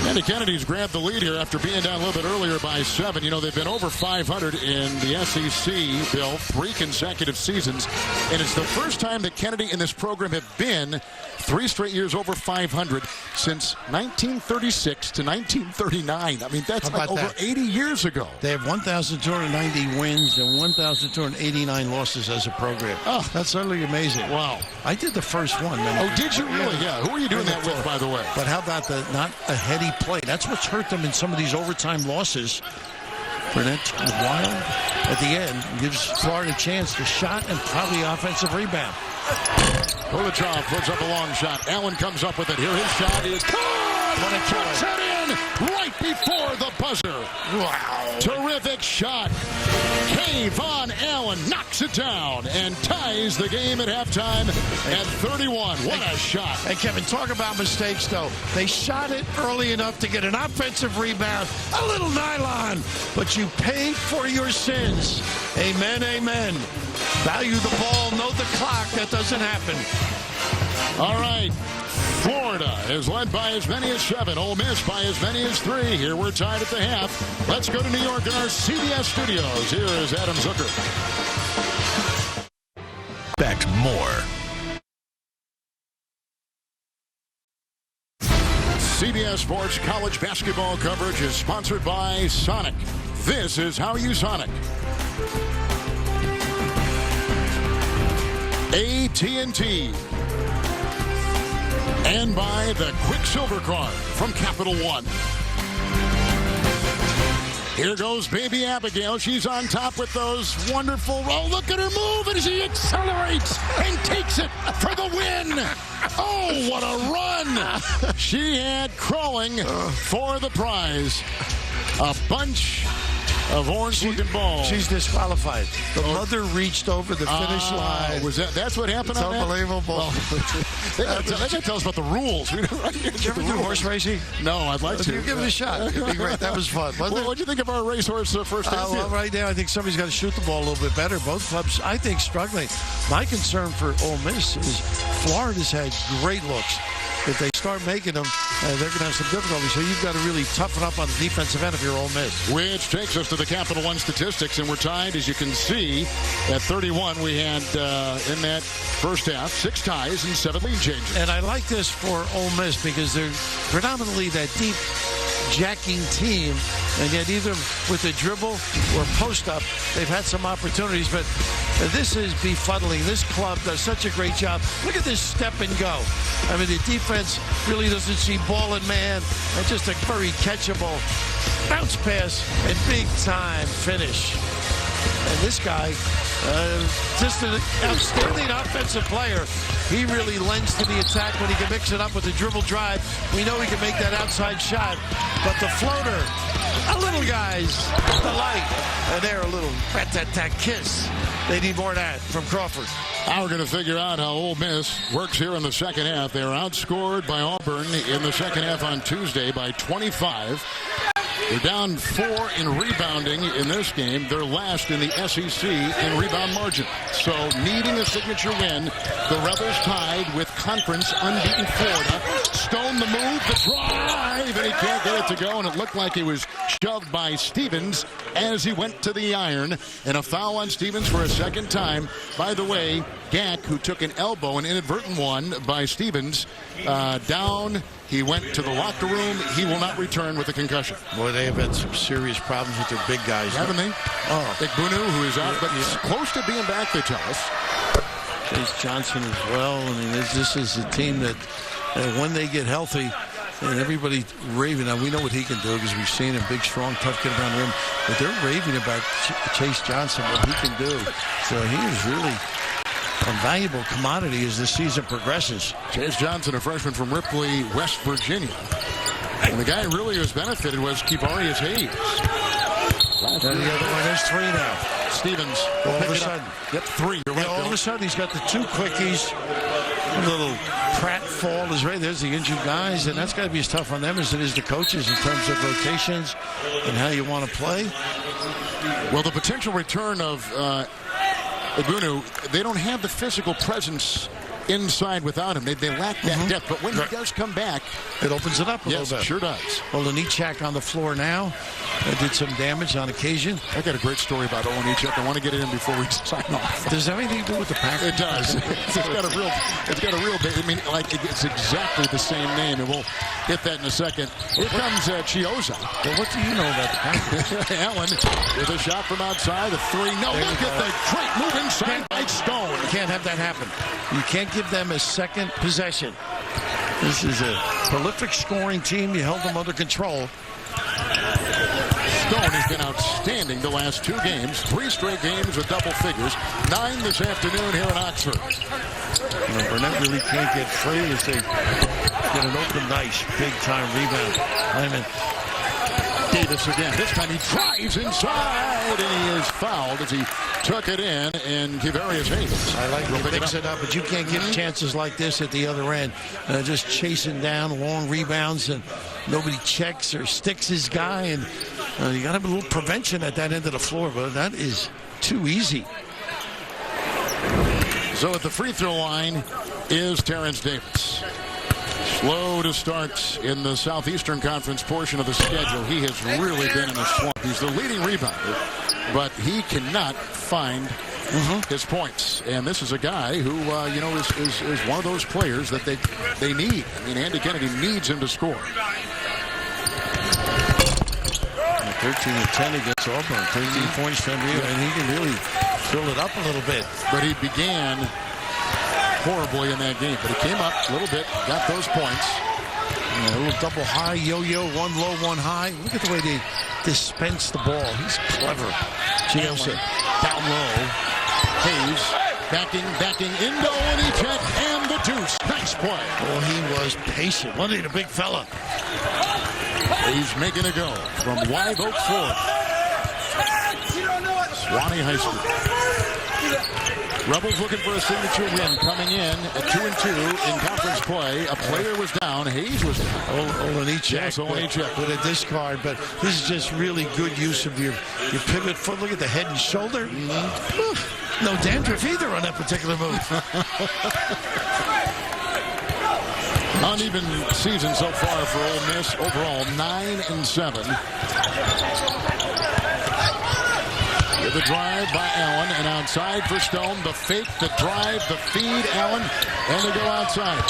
Andy Kennedy's grabbed the lead here after being down a little bit earlier by 7. You know, they've been over 500 in the SEC, Bill, 3 consecutive seasons. And it's the first time that Kennedy and this program have been 3 straight years over 500 since 1936 to 1939. I mean, that's like over 80 years ago. They have 1,290 wins and 1,289 losses as a program. Oh, that's utterly amazing. Wow. I did the first one. Oh, did you really? Yeah. Who are you doing that with, by the way? But how about the not a heady play? That's what's hurt them in some of these overtime losses. Burnett wild at the end gives Florida a chance to shot and probably offensive rebound. Kulachov puts up a long shot. Allen comes up with it. Here his shot is good. Puts it in right before the buzzer. Wow. Terrific shot. Von Allen knocks it down and ties the game at halftime at 31. What a shot. And Kevin, talk about mistakes, though. They shot it early enough to get an offensive rebound, a little nylon, but you paid for your sins. Amen, amen. Value the ball, know the clock. That doesn't happen. All right. Florida is led by as many as 7. Ole Miss by as many as 3. Here we're tied at the half. Let's go to New York in our CBS studios. Here is Adam Zucker. Expect more. CBS Sports college basketball coverage is sponsored by Sonic. This is how you Sonic. AT&T. And by the Quicksilver Card from Capital One. Here goes baby Abigail. She's on top with those wonderful roll. Look at her move, and she accelerates and takes it for the win. Oh, what a run. She had crawling for the prize. A bunch of orange-looking balls. She's disqualified. The mother reached over the finish line. Was that's what happened? It's on unbelievable. That? They got to tell us about the rules. Did you ever do horse racing? No, I'd like to. You give it a shot. It'd be great. That was fun. What did you think of our racehorse first half? Well, right now, I think somebody's got to shoot the ball a little bit better. Both clubs, I think, struggling. My concern for Ole Miss is Florida's had great looks. If they start making them, they're going to have some difficulty. So you've got to really toughen up on the defensive end if you're Ole Miss. Which takes us to the Capital One statistics, and we're tied, as you can see, at 31. We had, in that first half, 6 ties and 7 lead changes. And I like this for Ole Miss because they're predominantly that deep jacking team, and yet either with the dribble or post-up, they've had some opportunities, but this is befuddling. This club does such a great job. Look at this step and go. I mean, the defense really doesn't see ball in man, and just a very catchable bounce pass and big-time finish. And this guy, just an outstanding offensive player. He really lends to the attack when he can mix it up with the dribble drive. We know he can make that outside shot. But the floater, a little guy's delight. And they're a little rat-tat-tat kiss. They need more of that from Crawford. Now we're going to figure out how Ole Miss works here in the second half. They were outscored by Auburn in the second half on Tuesday by 25. They're down 4 in rebounding in this game. They're last in the SEC in rebound margin. So needing a signature win, the Rebels tied with conference unbeaten Florida. Stone the move, the drive, and he can't get it to go. And it looked like he was shoved by Stevens as he went to the iron. And a foul on Stevens for a second time. By the way, Gak, who took an elbow, an inadvertent one by Stevens, down. He went to the locker room. He will not return with a concussion. Boy, they have had some serious problems with their big guys. Haven't they? Oh. Igbunu, who is out, but he's close to being back, they tell us. Chase Johnson as well. I mean, this is a team that when they get healthy, and everybody raving. Now, we know what he can do because we've seen him, big, strong, tough kid around the rim. But they're raving about Chase Johnson, what he can do. So he is really a valuable commodity as the season progresses. Chase Johnson, a freshman from Ripley, West Virginia. And the guy who really was benefited was Kibarius Hayes. And the other one is 3 now. Stevens. All of a sudden. Yep, 3. You're right, all of a sudden, he's got the 2 quickies. A little Pratt fall is right. There's the injured guys, and that's got to be as tough on them as it is the coaches in terms of rotations and how you want to play. Well, the potential return of Agunu, they don't have the physical presence inside without him. They lack that depth, but when he does come back, it opens it up a little bit. Yes, sure does. Well, Olenichak on the floor now. Did some damage on occasion. I got a great story about Olenichak. I want to get it in before we sign off. Does that have anything to do with the Packers? It does. It's got a real. I mean, like it's exactly the same name, and we'll get that in a second. Here comes Chiozza. Well, what do you know about the Packers? Allen with a shot from outside, a three. No, look at the great move inside by Stone. You can't have that happen. You can't give them a second possession. This is a prolific scoring team. You held them under control. Stone has been outstanding the last 2 games. 3 straight games with double figures. 9 this afternoon here in Oxford. Burnett really can't get free as they get an open, nice, big-time rebound. Lyman. Davis again. This time he drives inside, and he is fouled as he took it in, and Kivarius Hayes. I like he picks it up, but you can't get chances like this at the other end. Just chasing down long rebounds, and nobody checks or sticks his guy, and you got to have a little prevention at that end of the floor, but that is too easy. So at the free throw line is Terrence Davis. Slow to start in the Southeastern Conference portion of the schedule. He has really been in a slump. He's the leading rebounder, but he cannot find his points. And this is a guy who, is one of those players that they need. I mean, Andy Kennedy needs him to score. 13-10 against Auburn. 13 points from you, and he can really fill it up a little bit. But he began horribly in that game, but he came up a little bit, got those points. A little double high, yo-yo, one low, one high. Look at the way they dispense the ball. He's clever. Chiozza down low. Hayes backing into Olenichak and the deuce. Nice play. Oh, he was patient. Wasn't he, the big fella? He's making a go from Live Oak Ford. Swanee High School. Rebels looking for a signature win, coming in at 2-2 in conference play. A player was down. Hayes was down. Olenichak. Yes, Olenichak with a discard, but this is just really good use of your pivot foot. Look at the head and shoulder. No dandruff either on that particular move. Uneven season so far for Ole Miss. Overall, 9-7. The drive by Allen, and outside for Stone. The fake, the drive, the feed, Allen, and they go outside.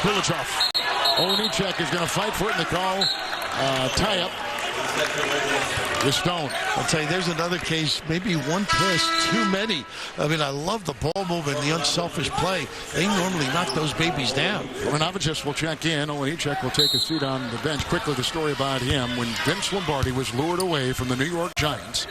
Kulichov. Olenichak is going to fight for it in the call. Tie-up with Stone. I'll tell you, there's another case, maybe one pass too many. I mean, I love the ball movement, the unselfish play. They normally knock those babies down. Renovicus will check in. Olenichak will take a seat on the bench. Quickly, the story about him. When Vince Lombardi was lured away from the New York Giants,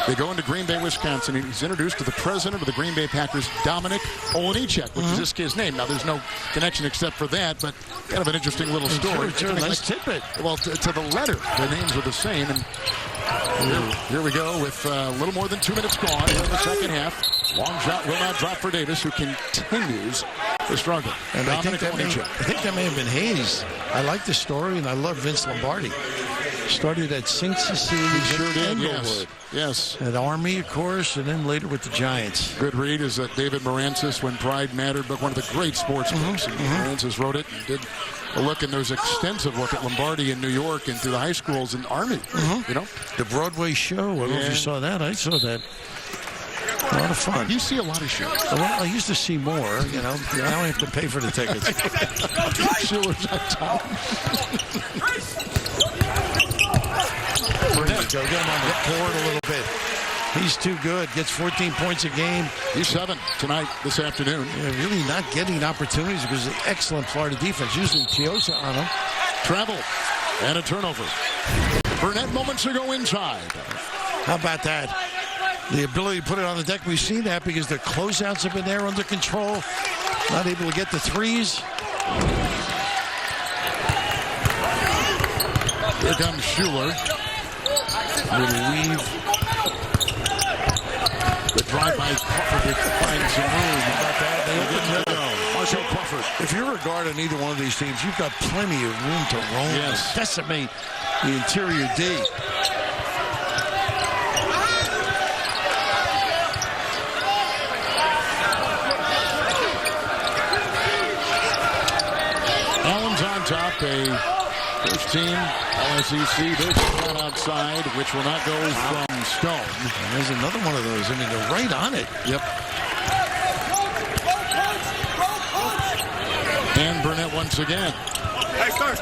they go into Green Bay, Wisconsin. He's introduced to the president of the Green Bay Packers, Dominic Olenichak, which is this kid's name. Now, there's no connection except for that, but kind of an interesting little story. Sure, nice tidbit. Well, to the letter, their names are the same. And here we go with a little more than 2 minutes gone here in the second half. Long shot will not drop for Davis, who continues to struggle. And I think that may have been Hayes. I like the story, and I love Vince Lombardi. Started at St. Cecilia. He sure did, yes. At Army, of course, and then later with the Giants. Good read is that David Morancis, When Pride Mattered, but one of the great sports books. Morancis wrote it and did a look, and there's extensive look at Lombardi in New York and through the high schools in Army. You know, the Broadway show. I don't know if you saw that. I saw that. A lot of fun. You see a lot of shows. Well, I used to see more. Now I have to pay for the tickets. Schuler's on top. Burnett, go get him on the board a little bit. He's too good. Gets 14 points a game. He's 7 tonight, this afternoon. Yeah, really not getting opportunities because of the excellent Florida defense. Usually Chiozza on him. Travel and a turnover. Burnett moments ago inside. How about that? The ability to put it on the deck. We've seen that because the closeouts have been there under control. Not able to get the threes. Here comes Schuler. Will leave. The drive by Crawford to find some room. How about that? They open it up. Marshall Crawford. If you're a guard on either one of these teams, you've got plenty of room to roam and decimate the interior D. top, a first team All-SEC. There's a shot outside, which will not go from Stone. And there's another one of those. I mean, they're right on it. Yep. And Burnett once again. Hey, start.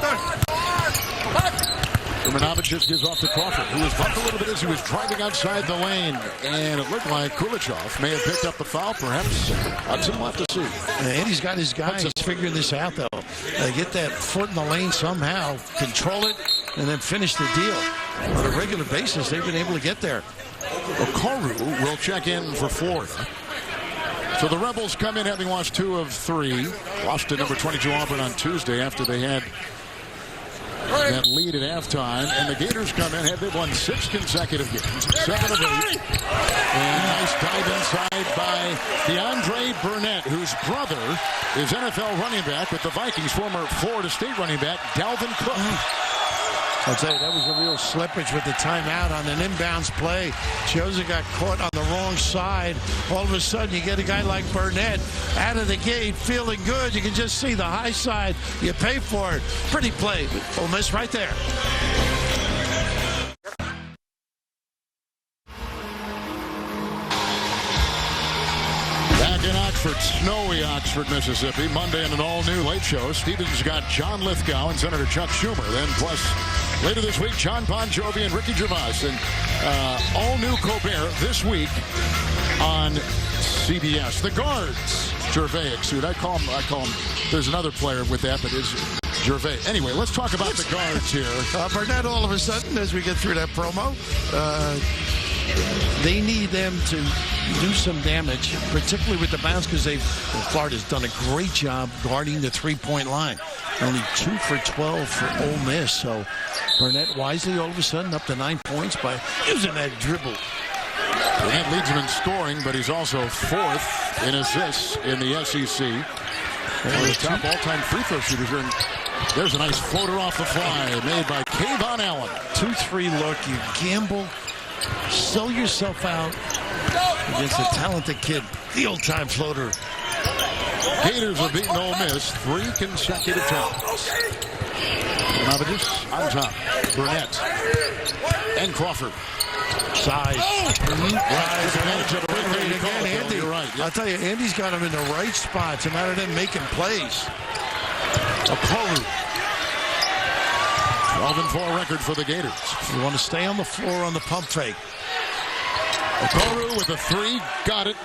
Burnett just gives off to Crawford, who was bumped a little bit as he was driving outside the lane. And it looked like Kulichov may have picked up the foul, perhaps. Hudson will have to see. Andy's got his guys figuring this out, though. Get that foot in the lane somehow, control it, and then finish the deal. On a regular basis, they've been able to get there. Okoro will check in for Florida. So the Rebels come in having lost 2 of 3. Lost to number 22 Auburn on Tuesday after they had that lead at halftime. And the Gators come in, they've won 6 consecutive games, 7 of 8. And nice dive inside by DeAndre Burnett, whose brother is NFL running back with the Vikings, former Florida State running back, Dalvin Cook. I'll tell you, that was a real slippage with the timeout on an inbounds play. Joseph got caught on the wrong side. All of a sudden, you get a guy like Burnett out of the gate feeling good. You can just see the high side. You pay for it. Pretty play. Ole Miss right there. Back in Oxford, snowy Oxford, Mississippi. Monday in an all-new late show. Stevens got John Lithgow and Senator Chuck Schumer. Then plus later this week, John Bon Jovi and Ricky Gervais. And all-new Colbert this week on CBS. The guards, Gervais suit. I call him. There's another player with that, but is Gervais. Anyway, let's talk about the guards here. Burnett, all of a sudden, as we get through that promo, they need them to do some damage, particularly with the bounce, because Florida's done a great job guarding the three-point line. Only 2 for 12 for Ole Miss. So Burnett wisely all of a sudden up to 9 points by using that dribble. Burnett leads him in scoring, but he's also 4th in assists in the SEC. One of the top all-time free throw shooters here. There's a nice floater off the fly made by Kayvon Allen. 2-3 look. You gamble, sell yourself out against a talented kid. The old-time floater. Gators have beaten Ole Miss 3 consecutive times. Navajas on top. Burnett and Crawford. Size. Andy. You're right. Yep. I'll tell you, Andy's got him in the right spots. A matter of them making plays. Okoro. 12-4 record for the Gators. You want to stay on the floor on the pump fake. Okoro with a 3. Got it.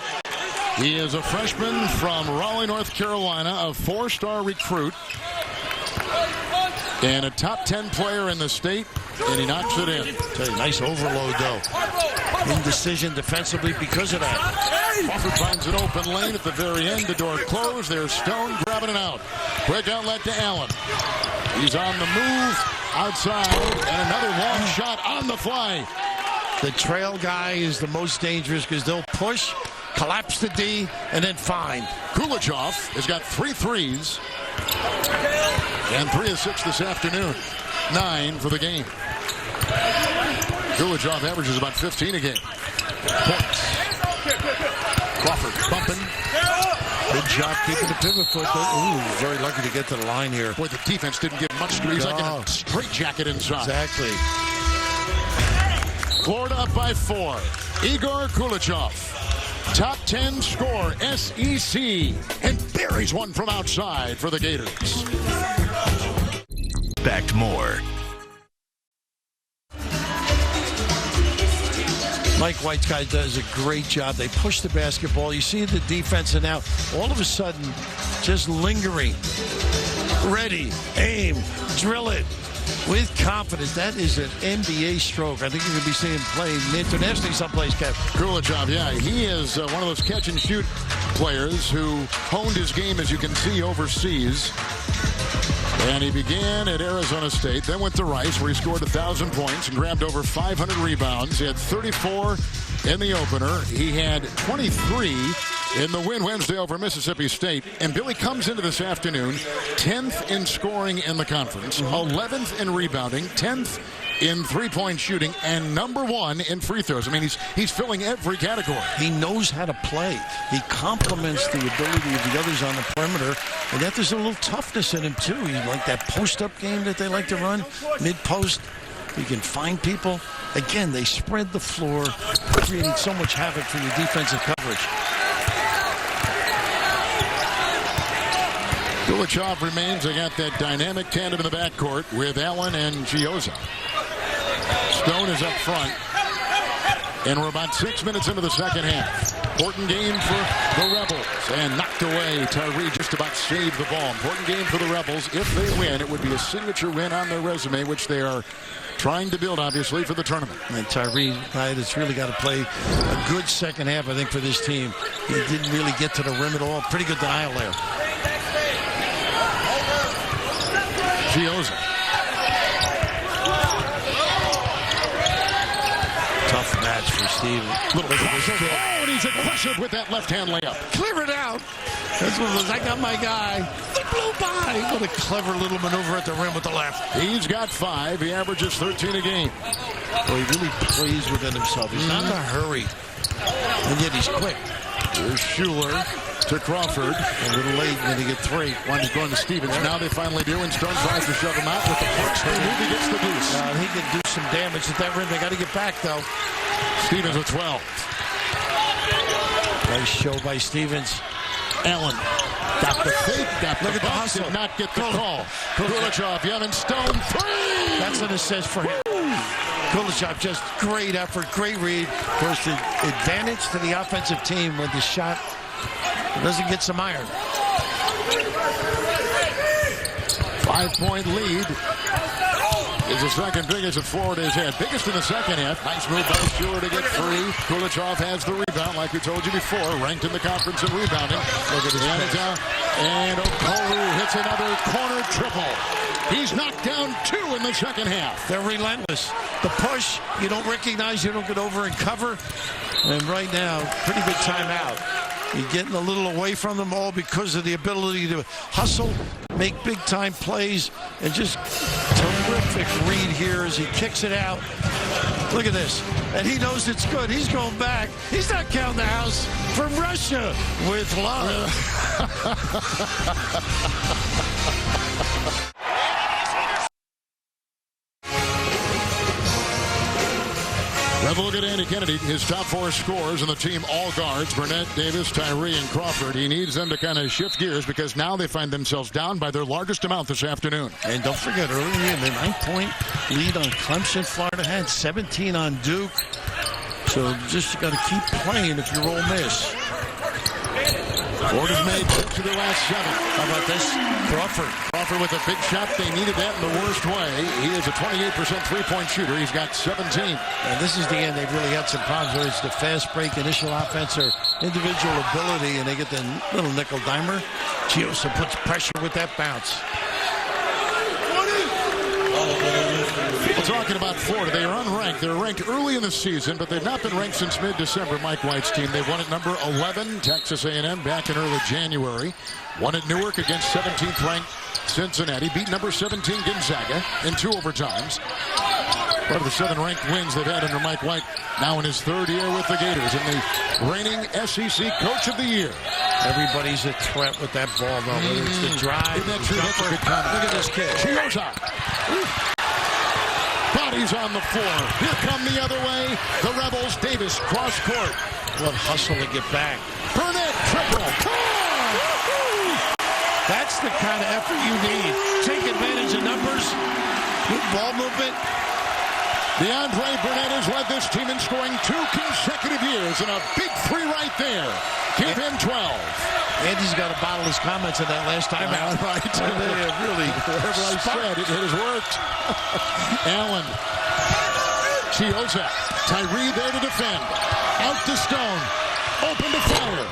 He is a freshman from Raleigh, North Carolina, a 4-star recruit, and a top 10 player in the state, and he knocks it in. Nice overload, though. Indecision defensively because of that. Crawford finds an open lane at the very end. The door closed. There's Stone grabbing it out. Quick outlet to Allen. He's on the move outside, and another long shot on the fly. The trail guy is the most dangerous because they'll push, collapse the D, and then find. Kulichov has got 3 threes and 3 of 6 this afternoon. 9 for the game. Kulichov averages about 15 a game. Points. Crawford bumping. Good job keeping the pivot foot. Ooh, very lucky to get to the line here. Boy, the defense didn't give much to. He's like in a straitjacket inside. Exactly. Florida up by 4. Igor Kulichov. Top 10 score, SEC. And buries one from outside for the Gators. Back to more. Mike White's guy does a great job. They push the basketball. You see the defense, and now all of a sudden, just lingering. Ready, aim, drill it with confidence. That is an NBA stroke. I think you're going to be seeing him playing internationally someplace, Kev. Kulichov, yeah. He is one of those catch-and-shoot players who honed his game, as you can see, overseas. And he began at Arizona State, then went to Rice, where he scored 1,000 points and grabbed over 500 rebounds. He had 34 in the opener. He had 23 in the win Wednesday over Mississippi State. And Billy comes into this afternoon 10th in scoring in the conference, 11th in rebounding, 10th in three-point shooting and number 1 in free throws. I mean, he's filling every category. He knows how to play. He complements the ability of the others on the perimeter, and yet there's a little toughness in him, too. He's like that post-up game that they like to run, mid-post. He can find people. Again, they spread the floor, creating so much havoc for your defensive coverage. Kulichov remains. They got that dynamic tandem in the backcourt with Allen and Gioza. Stone is up front. And we're about 6 minutes into the second half. Important game for the Rebels. And knocked away. Tyree just about saved the ball. Important game for the Rebels. If they win, it would be a signature win on their resume, which they are trying to build, obviously, for the tournament. And Tyree, right, has really got to play a good second half, I think, for this team. He didn't really get to the rim at all. Pretty good denial there. Gioza. Tough match for Steve. Oh, and he's aggressive with that left-hand layup. Clear it out. That's what it was. I got my guy. They blew by. What a clever little maneuver at the rim with the left. He's got 5. He averages 13 a game. Well, he really plays within himself. He's not in a hurry. And yet he's quick. Here's Schuler to Crawford. A little late when he get 3. One is going to Stevens. Now they finally do, and Stone tries to shove him out with the punch. The move, he gets the deuce. He can do some damage at that rim. They got to get back, though. Stevens with 12. Nice show by Stevens. Allen got the fake. Look at the hustle. Did not get the call. Kulichov, Yevon Stone, 3! That's an assist for him. Kulichov, just great effort, great read. Of course, the advantage to the offensive team when the shot doesn't get some iron. 5-point lead is the second biggest that Florida has had. Biggest in the second half. Nice move by Schuler to get free. Kulichov has the rebound, like we told you before. Ranked in the conference in rebounding. Look at his and Okoro hits another corner triple. He's knocked down 2 in the second half. They're relentless. The push, you don't recognize, you don't get over and cover. And right now, pretty good timeout. You're getting a little away from them all because of the ability to hustle, make big-time plays, and just terrific read here as he kicks it out. Look at this. And he knows it's good. He's going back. He's not counting the house from Russia with love. Have a look at Andy Kennedy. His top 4 scorers and the team all guards. Burnett, Davis, Tyree, and Crawford. He needs them to kind of shift gears because now they find themselves down by their largest amount this afternoon. And don't forget, earlier in the 9-point lead on Clemson, Florida had 17 on Duke. So just got to keep playing if you're Ole Miss. Florida's made 6 of their last 7. How about this? Crawford with a big shot. They needed that in the worst way. He is a 28% three-point shooter. He's got 17. And this is the end. They've really had some problems, whether it's the fast break, initial offense, or individual ability, and they get the little nickel dimer. Gioza puts pressure with that bounce. Well, talking about Florida, they are unranked. They're ranked early in the season, but they've not been ranked since mid-December. Mike White's team. They won at number 11, Texas A&M, back in early January. Won at Newark against 17th ranked Cincinnati. Beat number 17 Gonzaga in 2 overtimes. Part of the 7 ranked wins they've had under Mike White. Now in his 3rd year with the Gators, and the reigning SEC Coach of the Year. Everybody's a threat with that ball, though. Whether it's the drive, Isn't that true? That's a good comment. Look at this kid. Gioza. Bodies on the floor. Here come the other way. The Rebels. Davis cross court. What hustle to get back. Burnett triple. That's the kind of effort you need. Take advantage of numbers. Good ball movement. DeAndre Burnett has led this team in scoring 2 consecutive years, and a big 3 right there. Give him 12. Andy's got to bottle his comments on that last time out. Right. Really. Whatever I said, it has worked. Allen. Gioza. Tyree there to defend. Out to Stone. Open to fire.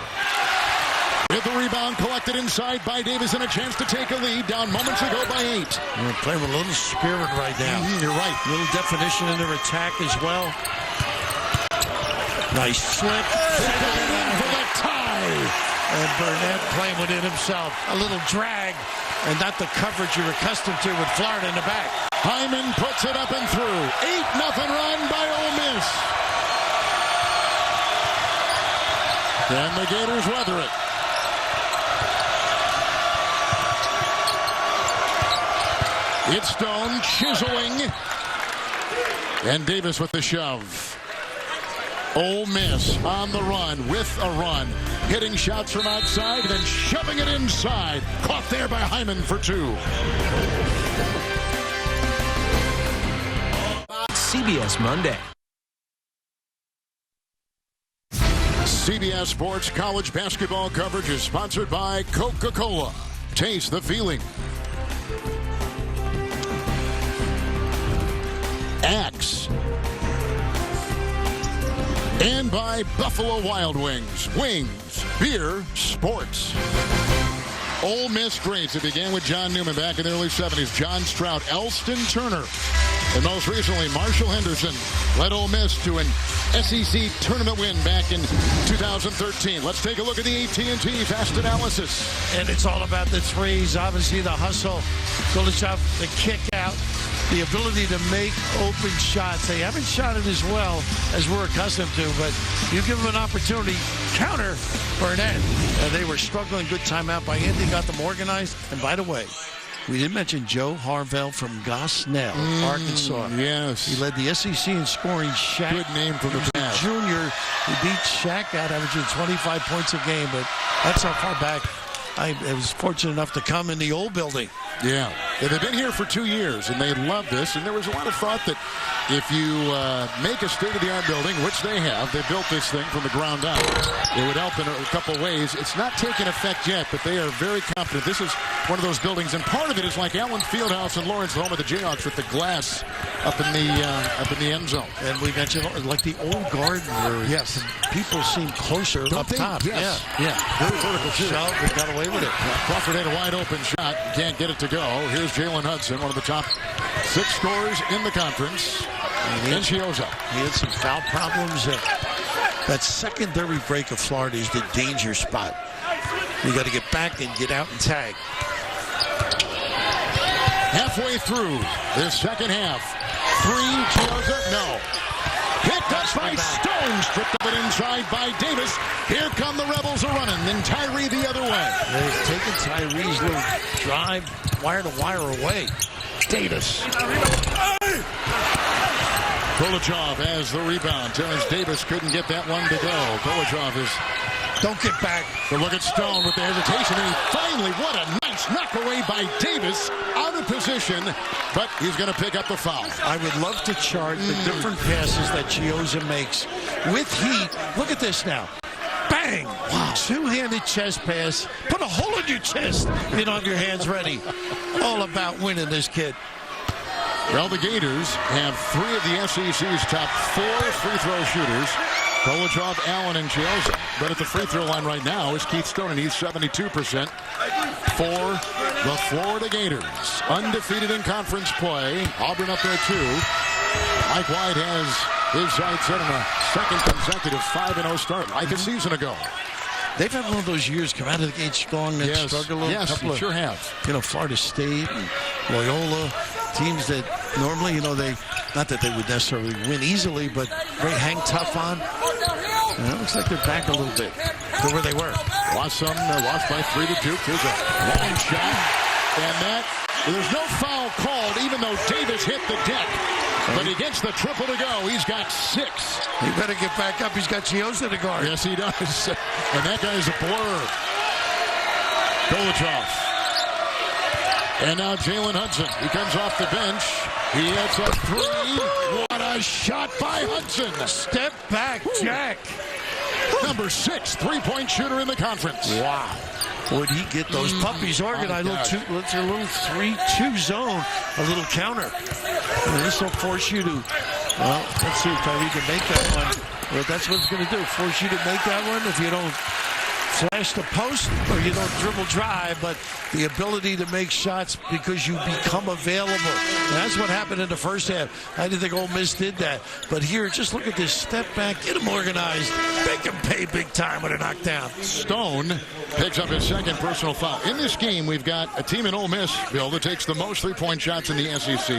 With the rebound collected inside by Davis and a chance to take a lead. Down moments ago by 8. They're playing with a little spirit right now. You're right. A little definition in their attack as well. Nice slip. For the tie. And Burnett playing within himself. A little drag, and not the coverage you're accustomed to with Florida in the back. Hyman puts it up and through. 8-0 run by Ole Miss. And the Gators weather it. It's Stone chiseling. And Davis with the shove. Ole Miss on the run with a run. Hitting shots from outside, then shoving it inside. Caught there by Hyman for 2. CBS Monday. CBS Sports College basketball coverage is sponsored by Coca-Cola. Taste the feeling. Axe. And by Buffalo Wild Wings. Wings, beer, sports. Ole Miss greats. It began with John Newman back in the early 70s. John Stroud, Elston Turner, and most recently Marshall Henderson led Ole Miss to an SEC tournament win back in 2013. Let's take a look at the AT&T Fast Analysis. And it's all about the threes. Obviously, the hustle. Golachov, the kick out. The ability to make open shots. They haven't shot it as well as we're accustomed to, but you give them an opportunity. Counter Burnett. And they were struggling. Good timeout by Andy. Got them organized. And by the way, we didn't mention Joe Harvell from Gosnell, Arkansas. Yes. He led the SEC in scoring. Shaq. Good name for the past. Junior. He beat Shaq out, averaging 25 points a game, but that's how far back I was fortunate enough to come in the old building. Yeah. They've been here for 2 years, and they love this. And there was a lot of thought that if you make a state-of-the-art building, which they have, they built this thing from the ground up, it would help in a couple ways. It's not taken effect yet, but they are very confident. This is one of those buildings, and part of it is like Allen Fieldhouse in Lawrence, the home of the Jayhawks, with the glass up in the end zone. And we mentioned like the old garden where yes, people seem closer up top. Yes. Yeah. Very vertical too. So we got away with it. Crawford had a wide open shot. Can't get it to go. Here's Jalen Hudson, one of the top 6 scorers in the conference. And Chioza. He had some foul problems. That secondary break of Florida is the danger spot. You got to get back and get out and tag. Halfway through this second half. 3, Chioza, no. Picked up by Stone, stripped of it inside by Davis. Here come the Rebels a-running, then Tyree the other way. They've taken Tyree's little drive wire to wire away. Davis. Golachov has the rebound. Terrence Davis couldn't get that one to go. Golachov is... Don't get back. But look at Stone with the hesitation. And he finally, what a nice knock away by Davis. Out of position, but he's going to pick up the foul. I would love to chart the different passes that Chioza makes. With heat, look at this now. Bang! Wow. Two-handed chest pass. Put a hole in your chest if you don't have your hands ready. All about winning this kid. Well, the Gators have 3 of the SEC's top 4 free throw shooters. Golachov, Allen, and Chioza. But at the free throw line right now is Keith Stone, and he's 72% for the Florida Gators. Undefeated in conference play. Auburn up there, too. Mike White has his sights set on a second consecutive 5-0 start, like a season ago. They've had one of those years come out of the gate strong and struggle a little. Yes, they sure have. Florida State and Loyola, teams that normally, they, not that they would necessarily win easily, but they hang tough on. And it looks like they're back a little bit to where they were. Lost by 3 to Duke. Here's a long shot. And there's no foul called, even though Davis hit the deck. But he gets the triple to go. He's got 6. He better get back up. He's got Chioza to guard. Yes, he does. And that guy's a blur. Golachov. And now Jalen Hudson. He comes off the bench. He hits a 3. What a shot by Hudson. Step back, Jack. Number 6 three-point shooter in the conference. Wow. Would he get those puppies organized? It's a little 3-2 zone. A little counter. And this will force you to, well, let's see if Tyree can make that one. Well, that's what it's going to do. Force you to make that one. If you don't flash the post or you don't dribble drive, but the ability to make shots because you become available. And that's what happened in the first half. I didn't think Ole Miss did that. But here, just look at this step back, get them organized, make them pay big time with a knockdown. Stone picks up his second personal foul. In this game, we've got a team in Ole Miss, Bill, that takes the most three-point shots in the SEC.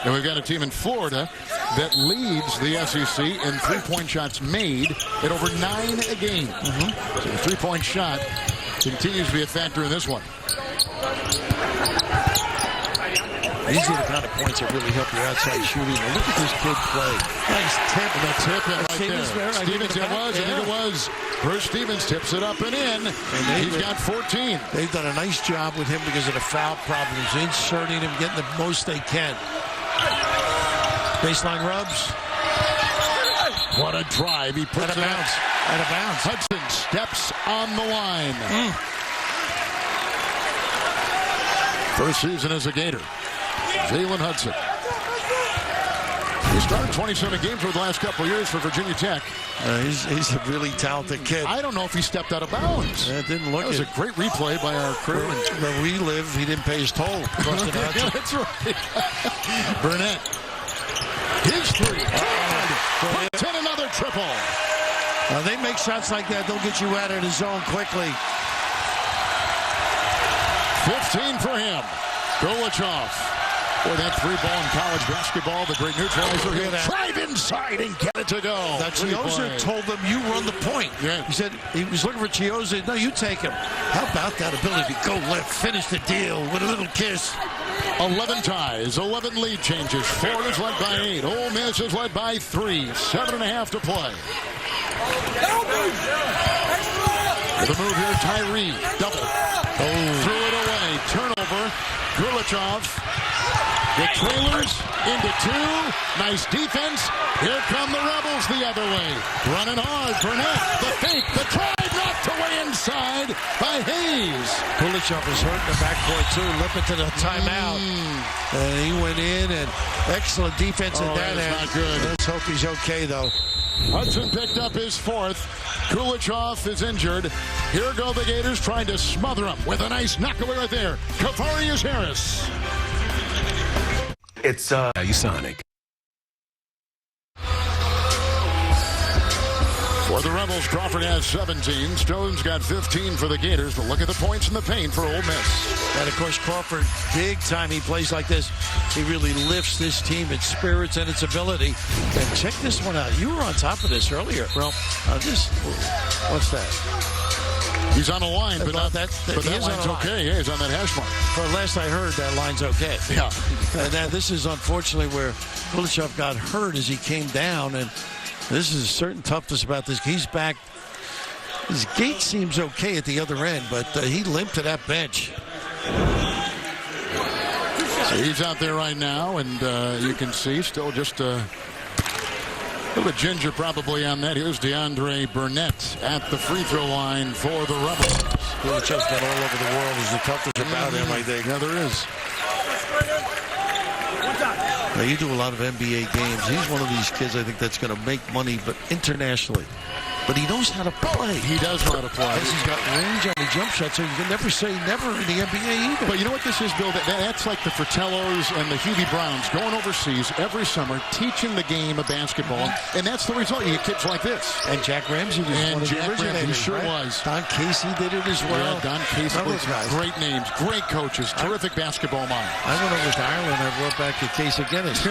And we've got a team in Florida that leads the SEC in three-point shots made at over 9 a game. So the three-point shot continues to be a factor in this one. These are the kind of points that really help your outside shooting. Now look at this kid play. Nice tip. And that tip right there. Stevens, I think it was. Bruce Stevens tips it up and in. And he's got 14. They've done a nice job with him because of the foul problems. Inserting him, getting the most they can. Baseline rubs. What a drive. He puts it out. Out of bounds. Hudson steps on the line. First season as a Gator. Jalen Hudson. He started 27 games over the last couple of years for Virginia Tech. He's a really talented kid. I don't know if he stepped out of bounds. It didn't look That was a great replay by our crew. Where we live, he didn't pay his toll. Yeah, that's right. Burnett. His three. Puts in another triple. They make shots like that. They'll get you out of the zone quickly. 15 for him. Golichov. Boy, that three ball in college basketball, the great neutralizer. He'll drive inside and get it to go. Now, Chiozza told them, you run the point. Yeah. He said he was looking for Chiozza. No, you take him. How about that ability to go left, finish the deal with a little kiss? 11 ties, 11 lead changes. Florida's led by 8. Ole Miss is led by 3. 7.5 to play. With a move here, Tyree. Double. Threw it away. Turnover. Golichov. The trailers into 2. Nice defense. Here come the Rebels the other way. Running hard. Burnett. The fake. The try. Knocked away inside by Hayes. Golichov is hurt in the backcourt too. Limping to the timeout. And he went in and excellent defense at that end. Not good. Let's hope he's okay though. Hudson picked up his 4th. Golichov is injured. Here go the Gators trying to smother him with a nice knockaway right there. Kavarius Harris. It's Sonic. For the Rebels, Crawford has 17. Stone's got 15 for the Gators, but look at the points in the paint for Ole Miss. And, of course, Crawford, big time he plays like this. He really lifts this team, its spirits and its ability. And check this one out. You were on top of this earlier. Well, what's that? He's on a line, but that line's okay. Yeah, he's on that hash mark. For last I heard, that line's okay. Yeah. And now this is unfortunately where Golichov got hurt as he came down, and this is a certain toughness about this. He's back. His gait seems okay at the other end, but he limped to that bench. So he's out there right now, and you can see still just a little ginger probably on that. Here's DeAndre Burnett at the free throw line for the Rebels. Golichev's been all over the world. There's the toughness about him, I think. Yeah, there is. Now, you do a lot of NBA games. He's one of these kids, I think, that's going to make money, but internationally. But he knows how to play. He does know how to play. He's got range on the jump shot, so you can never say never in the NBA either. But you know what this is, Bill? That's like the Fratellos and the Hubie Browns going overseas every summer, teaching the game of basketball. And that's the result. You get kids like this. And Jack Ramsey was one of the originators. He sure right? was. Don Casey did it as well. Yeah, Don Casey. Great names, great coaches, terrific basketball mind. I went over to Ireland. I brought back a case of Guinness.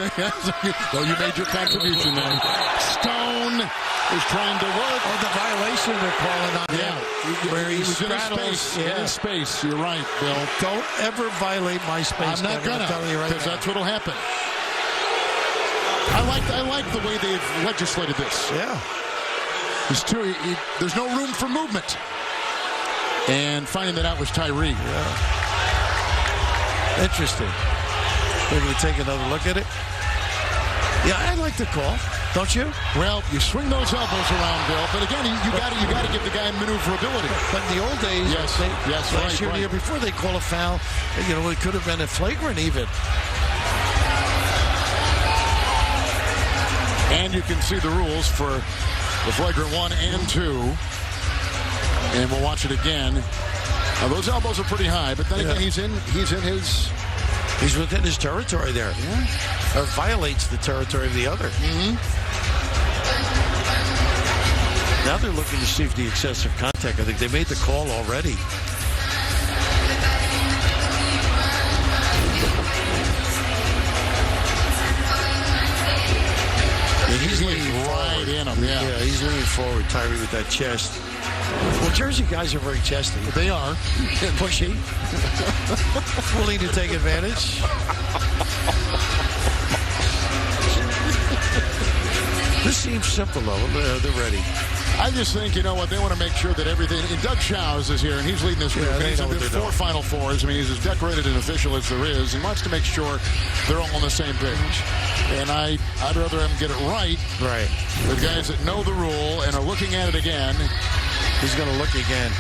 Well, you made your contribution there. Stone is trying to work. Oh, the violation they're calling on him. Where he was in his space. Yeah. In his space. You're right, Bill. Don't ever violate my space. I'm not going to, because that's what will happen. I like the way they've legislated this. Yeah. There's no room for movement. And finding that out was Tyree. Yeah. Interesting. Maybe we take another look at it. Yeah, I like the call. Don't you? Well, you swing those elbows around, Bill. But again, you got to give the guy maneuverability. But in the old days, last year, the year before, they call a foul. You know, it could have been a flagrant even. And you can see the rules for the flagrant 1 and 2. And we'll watch it again. Those elbows are pretty high, but then again, he's within his territory there. Yeah. Or violates the territory of the other. Now they're looking to see if the excessive contact. I think they made the call already. And he's leaning right in him. Yeah, he's leaning forward, Tyree, with that chest. Well, Jersey guys are very chesty. They are. Pushy. Willing to take advantage. This seems simple, though. They're ready. I just think, you know what, they want to make sure that everything... And Doug Shows is here, and he's leading this group. And he's in the 4 Final Fours. I mean, he's as decorated an official as there is. He wants to make sure they're all on the same page. And I'd rather them get it right. Right. The guys that know the rule and are looking at it again. He's going to look again.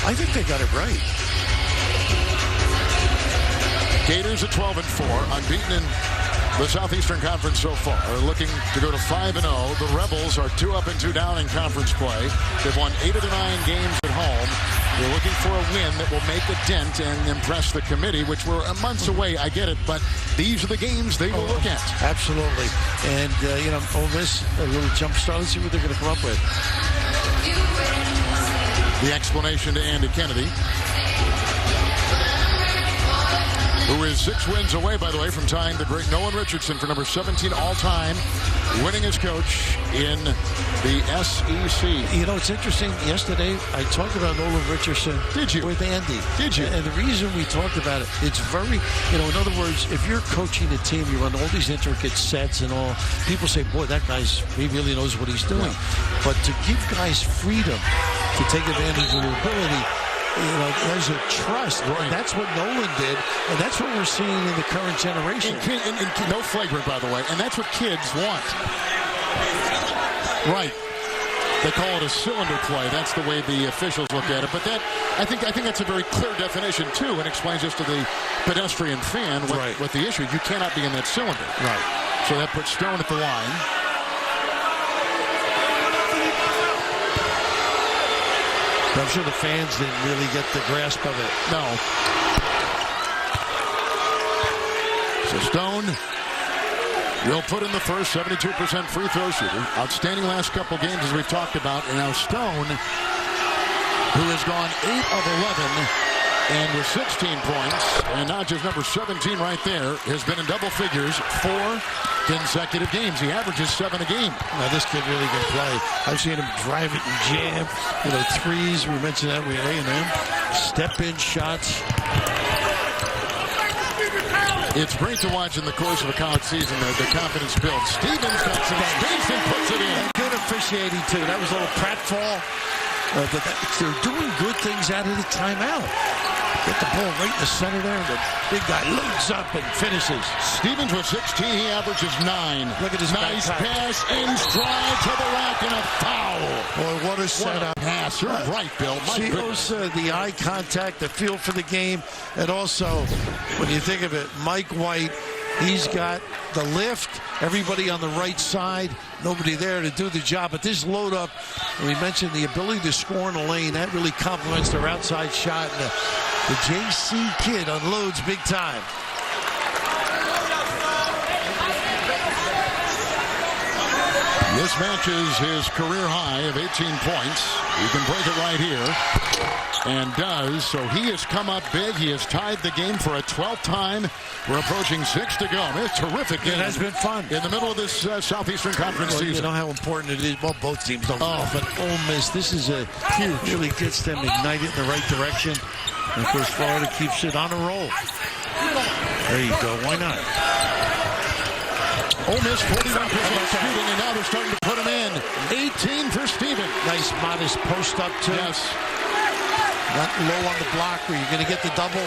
I think they got it right. Gators at 12-4, unbeaten in the Southeastern Conference so far, are looking to go to 5-0. The Rebels are 2 up and 2 down in conference play. They've won 8 of the 9 games at home. They're looking for a win that will make a dent and impress the committee, which we're months away. I get it, but these are the games they will look at. Absolutely. And, Ole Miss, a little jump start. Let's see what they're going to come up with. The explanation to Andy Kennedy, who is 6 wins away, by the way, from tying the great Nolan Richardson for number 17 all-time, winning as coach in the SEC. You know, it's interesting. Yesterday, I talked about Nolan Richardson. Did you? With Andy. Did you? And the reason we talked about it, it's very, in other words, if you're coaching a team, you run all these intricate sets and all, people say, boy, that he really knows what he's doing. Yeah. But to give guys freedom to take advantage of their ability, there's a trust. Right. That's what Nolan did, and that's what we're seeing in the current generation. And no flagrant, by the way, and that's what kids want. Right. They call it a cylinder play. That's the way the officials look at it. But I think that's a very clear definition, too, and explains just to the pedestrian fan what the issue is. You cannot be in that cylinder. Right. So that puts Stone at the line. I'm sure the fans didn't really get the grasp of it. No. So Stone will put in the first 72% free throw shooter. Outstanding last couple games, as we've talked about. And now Stone, who has gone 8 of 11 and with 16 points, and not just number 17 right there, has been in double figures 4 consecutive games. He averages 7 a game. Now this kid really can play. I've seen him drive it and jam. Threes. We mentioned that with A&M. Step-in shots. It's great to watch in the course of a college season the confidence build. Stevens got some space and puts it in. Good officiating, too. That was a little pratfall. But they're doing good things out of the timeout. Get the ball right in the center there. The big guy loads up and finishes. Stevens with 16. He averages 9. Look at his nice pass in stride to the rack and a foul. Boy, what a setup. Pass. You're right, Bill. See, the eye contact, the feel for the game, and also, when you think of it, Mike White, he's got the lift, everybody on the right side, nobody there to do the job. But this load up, we mentioned the ability to score in the lane, that really complements their outside shot. And the JC kid unloads big time. This matches his career high of 18 points. He can break it right here. And does. So he has come up big. He has tied the game for a 12th time. We're approaching 6 to go. It's a terrific game. It has been fun. In the middle of this Southeastern Conference season. You know how important it is. Well, both teams don't. But Ole Miss, this is a huge. Really gets them ignited in the right direction. And of course, Florida keeps it on a roll. There you go. Why not? Ole Miss 41% shooting, and now they're starting to put them in. 18 for Stevens. Nice, modest post up, too. Yes. Not low on the block where you're going to get the double.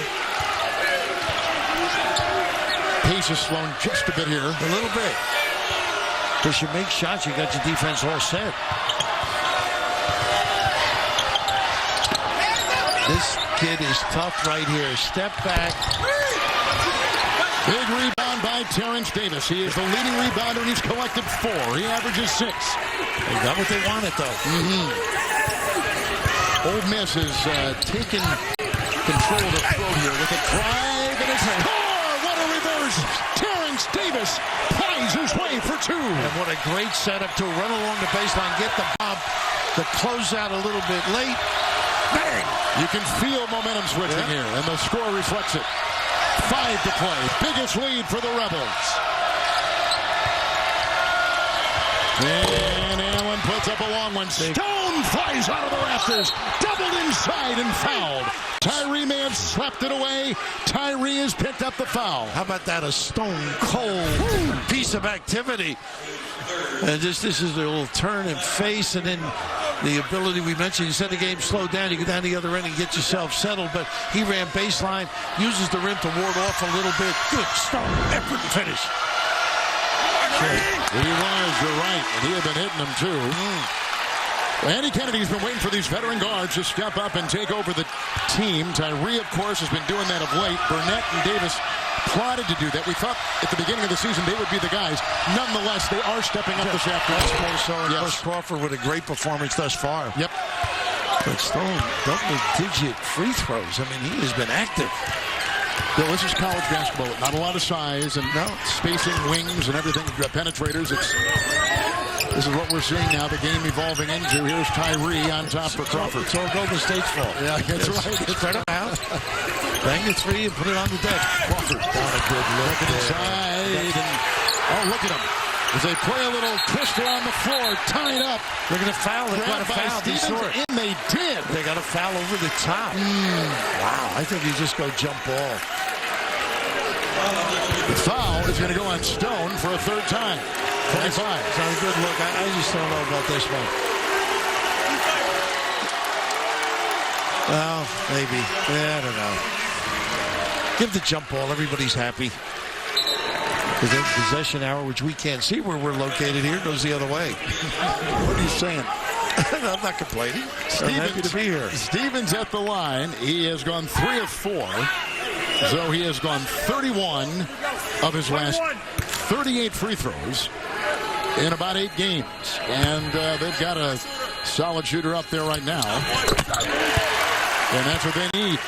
Pace is slowing just a bit here. A little bit. Because you make shots, you got your defense all set. This kid is tough right here. Step back. Big rebound by Terrence Davis. He is the leading rebounder, and he's collected 4. He averages 6. They got what they wanted, though. Ole Miss has taken control of the throw here with a drive and a score. What a reverse. Terrence Davis plies his way for two. And what a great setup to run along the baseline, get the bump, the closeout a little bit late. Bang! You can feel momentum switching here, and the score reflects it. 5 to play. Biggest lead for the Rebels. And Allen puts up a long one. Stone flies out of the rafters. Doubled inside and fouled. Tyree may have swept it away. Tyree has picked up the foul. How about that? A stone cold piece of activity. And this is a little turn and face, and then the ability we mentioned. You said the game slowed down. You go down the other end and get yourself settled. But he ran baseline, uses the rim to ward off a little bit. Good start, effort, and finish. He was, you're right. And he had been hitting them too. Andy Kennedy's been waiting for these veteran guards to step up and take over the team. Tyree, of course, has been doing that of late. Burnett and Davis plotted to do that. We thought at the beginning of the season they would be the guys. Nonetheless, they are stepping up the shaft. Yes. Crawford with a great performance thus far. Yep. But Stone, double-digit free throws. I mean, he has been active. Bill, this is college basketball. Not a lot of size and spacing wings and everything. Penetrators. This is what we're seeing now, the game evolving into. Here's Tyree on top for Crawford. It's all Golden State's fault. Yeah, that's right. Spread them out. Bang the three and put it on the deck. Crawford down a good look inside. And, look at him. As they play a little twist around the floor, tied up. They're going to foul. They got to foul. And they did. They got to foul over the top. Wow, I think you just go jump ball. The foul is going to go on Stone for a third time. 25. It's not a good look. I just don't know about this one. Well, maybe. Yeah, I don't know. Give the jump ball. Everybody's happy. Because the possession hour, which we can't see where we're located here, goes the other way. What are you saying? I'm not complaining. I'm happy to be here. Stevens at the line. He has gone 3 of 4. So he has gone 31 of his last 38 free throws in about 8 games. And they've got a solid shooter up there right now. And that's what they need.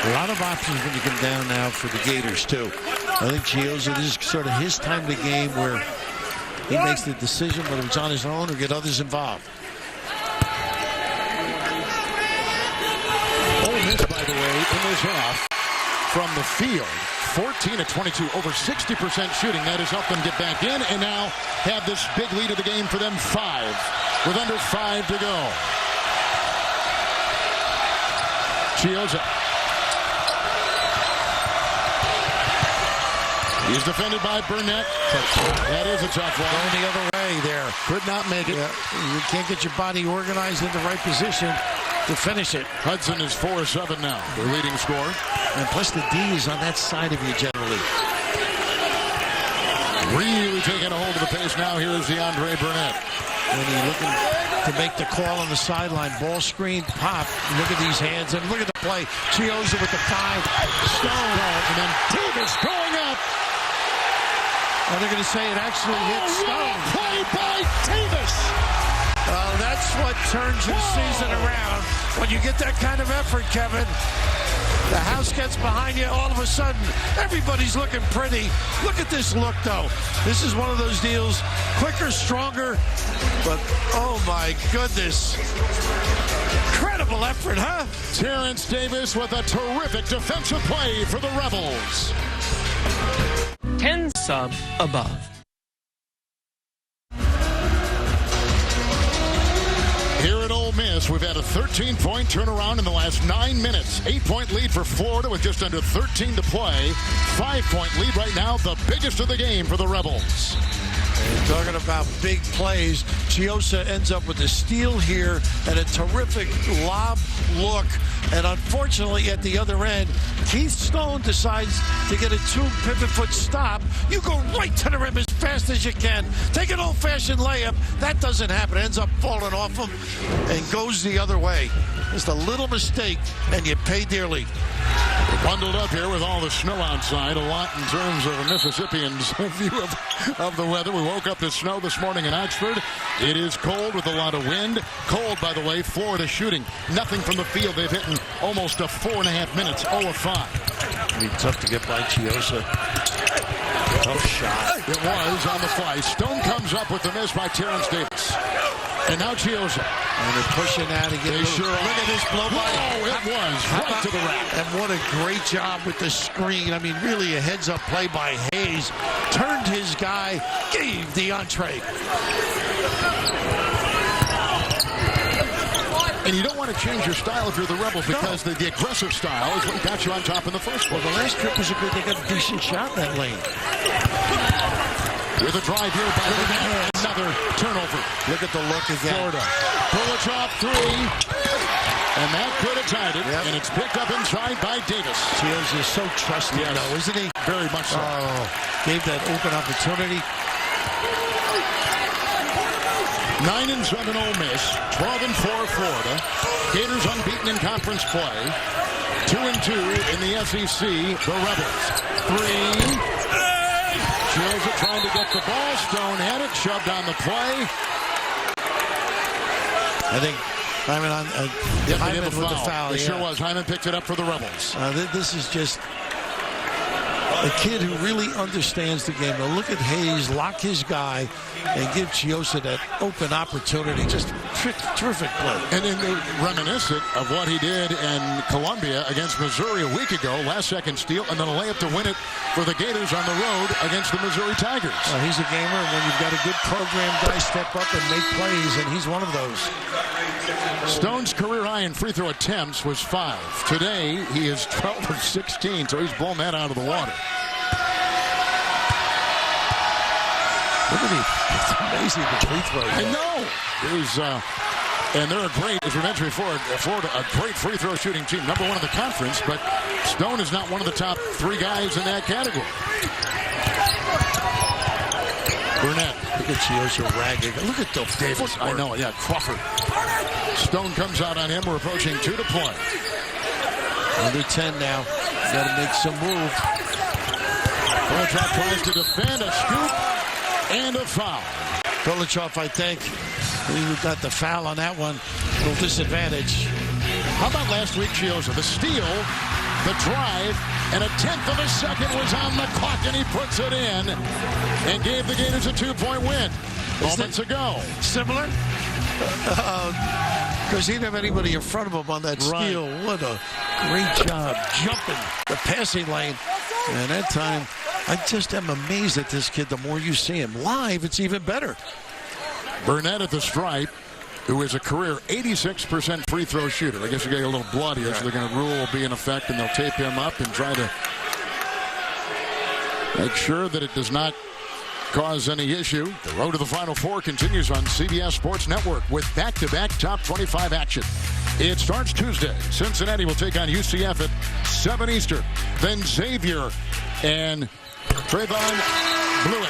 A lot of options when you come down now for the Gators, too. I think Chiozza, this is sort of his time of the game where he makes the decision whether it's on his own or get others involved. Ole Miss, by the way, in this half from the field, 14 of 22, over 60% shooting. That has helped them get back in and now have this big lead of the game for them, 5, with under 5 to go. Chiozza. He's defended by Burnett. That is a tough one. Going the other way there. Could not make it. Yeah, you can't get your body organized in the right position to finish it. Hudson is 4 of 7 now, their leading scorer. And plus the D is on that side of you generally. Really taking a hold of the pace now. Here is DeAndre Burnett. And he's looking to make the call on the sideline. Ball screen, pop. Look at these hands and look at the play. Chiozza with the 5. Stone. And then Davis going up. And they're going to say it actually hit Stone. Play by Davis. That's what turns your season around. When you get that kind of effort, Kevin, the house gets behind you. All of a sudden, everybody's looking pretty. Look at this look, though. This is one of those deals. Quicker, stronger. But, oh, my goodness. Incredible effort, huh? Terrence Davis with a terrific defensive play for the Rebels. 10 sub above. Here at Ole Miss, we've had a 13-point turnaround in the last 9 minutes. 8-point lead for Florida with just under 13 to play. 5-point lead right now, the biggest of the game for the Rebels. And talking about big plays, Chiozza ends up with a steal here and a terrific lob look. And unfortunately, at the other end, Keith Stone decides to get a 2 pivot foot stop. You go right to the rim as fast as you can. Take an old-fashioned layup. That doesn't happen. Ends up falling off him and goes the other way. Just a little mistake, and you pay dearly. Bundled up here with all the snow outside. A lot in terms of a Mississippian's view of the weather. We woke up to snow this morning in Oxford. It is cold with a lot of wind. Cold, by the way, Florida shooting. Nothing from the field. They've hit in almost 4.5 minutes. 0 of 5. It'll be tough to get by Chiosa. Tough shot. It was on the fly. Stone comes up with the miss by Terrence Davis. And now Chiosa. And they're pushing out again. They sure are. Look at this blow by. Oh, it was right to the rack. And what a great job with the screen. I mean, really a heads-up play by Hayes. Turned his guy, gave DeAndre. And you don't want to change your style if you're the Rebels because the aggressive style is what got you on top in the first place. Well, the last trip was a good. They got a decent shot in that lane. With a drive here by Burnett. Another turnover. Look at the look again. Florida. Pulichov 3. And that could have tied it. Yep. And it's picked up inside by Davis. Chiosa is so trusting, though, isn't he? Very much so. Oh, gave that open opportunity. 9-7 Ole Miss. 12-4 Florida. Gators unbeaten in conference play. 2-2 in the SEC. The Rebels. 3. Chiosa trying to get the ball. Stone had it. Shoved on the play. I think Hyman with the foul. It sure was. Hyman picked it up for the Rebels. This is just a kid who really understands the game. Now look at Hayes lock his guy and give Chiosa that open opportunity. Just terrific play. And then reminiscent of what he did in Columbia against Missouri a week ago. Last second steal and then a layup to win it for the Gators on the road against the Missouri Tigers. He's a gamer, and when you've got a good program, guys step up and make plays, and he's one of those. Stone's career high in free throw attempts was 5. Today, he is 12 of 16, so he's blown that out of the water. Look at him. It's amazing, the free throws. I know. And they're a great, as we mentioned before, Florida, a great free throw shooting team. Number 1 in the conference, but Stone is not one of the top 3 guys in that category. Burnett. Look at Chiosa ragging. Look at the Davis. I know, yeah, Crawford. Stone comes out on him. We're approaching 2 to play. Under 10 now. Got to make some move. Pulichov tries to defend a scoop and a foul. Pulichov, I think, he got the foul on that one. A little disadvantage. How about last week, Chiosa? The steal, the drive, and 1/10 of a second was on the clock, and he puts it in and gave the Gators a 2-point win moments ago. Similar? Because he didn't have anybody in front of him on that steal. Right. What a great job jumping the passing lane. And that time, I just am amazed at this kid. The more you see him live, it's even better. Burnett at the stripe, who is a career 86% free throw shooter. I guess you're getting a little blood here, so they're going to rule will be in effect, and they'll tape him up and try to make sure that it does not cause any issue. The road to the Final Four continues on CBS Sports Network with back-to-back top 25 action. It starts Tuesday. Cincinnati will take on UCF at 7 Eastern. Then Xavier and Trayvon Blewett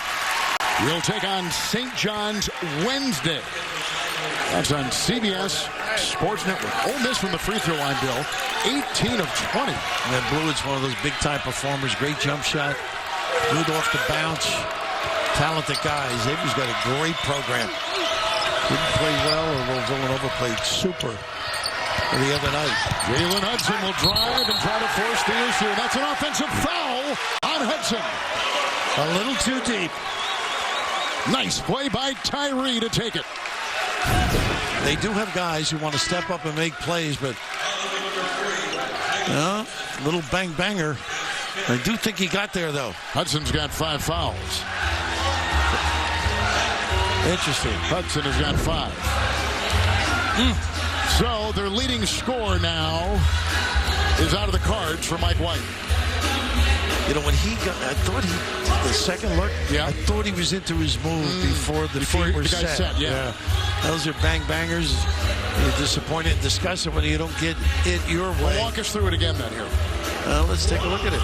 will take on St. John's Wednesday. That's on CBS Sports Network. Ole Miss from the free throw line, Bill. 18 of 20. And then Blewett's one of those big-time performers. Great jump shot. Good off the bounce. Talented guys. Xavier's got a great program. Didn't play well, or Villanova played super the other night. Jalen Hudson will drive and try to force the issue. That's an offensive foul on Hudson. A little too deep. Nice play by Tyree to take it. They do have guys who want to step up and make plays, but little bang-banger. I do think he got there, though. Hudson's got 5 fouls. Interesting. Hudson has got 5. So their leading scorer now is out of the cards for Mike White. You know, when he got, I thought the second look, I thought he was into his move before the feet were set. Yeah. Those are bang-bangers. You're disappointed and disgusted when you don't get it your way. Well, walk us through it again then here. Let's take a look at it.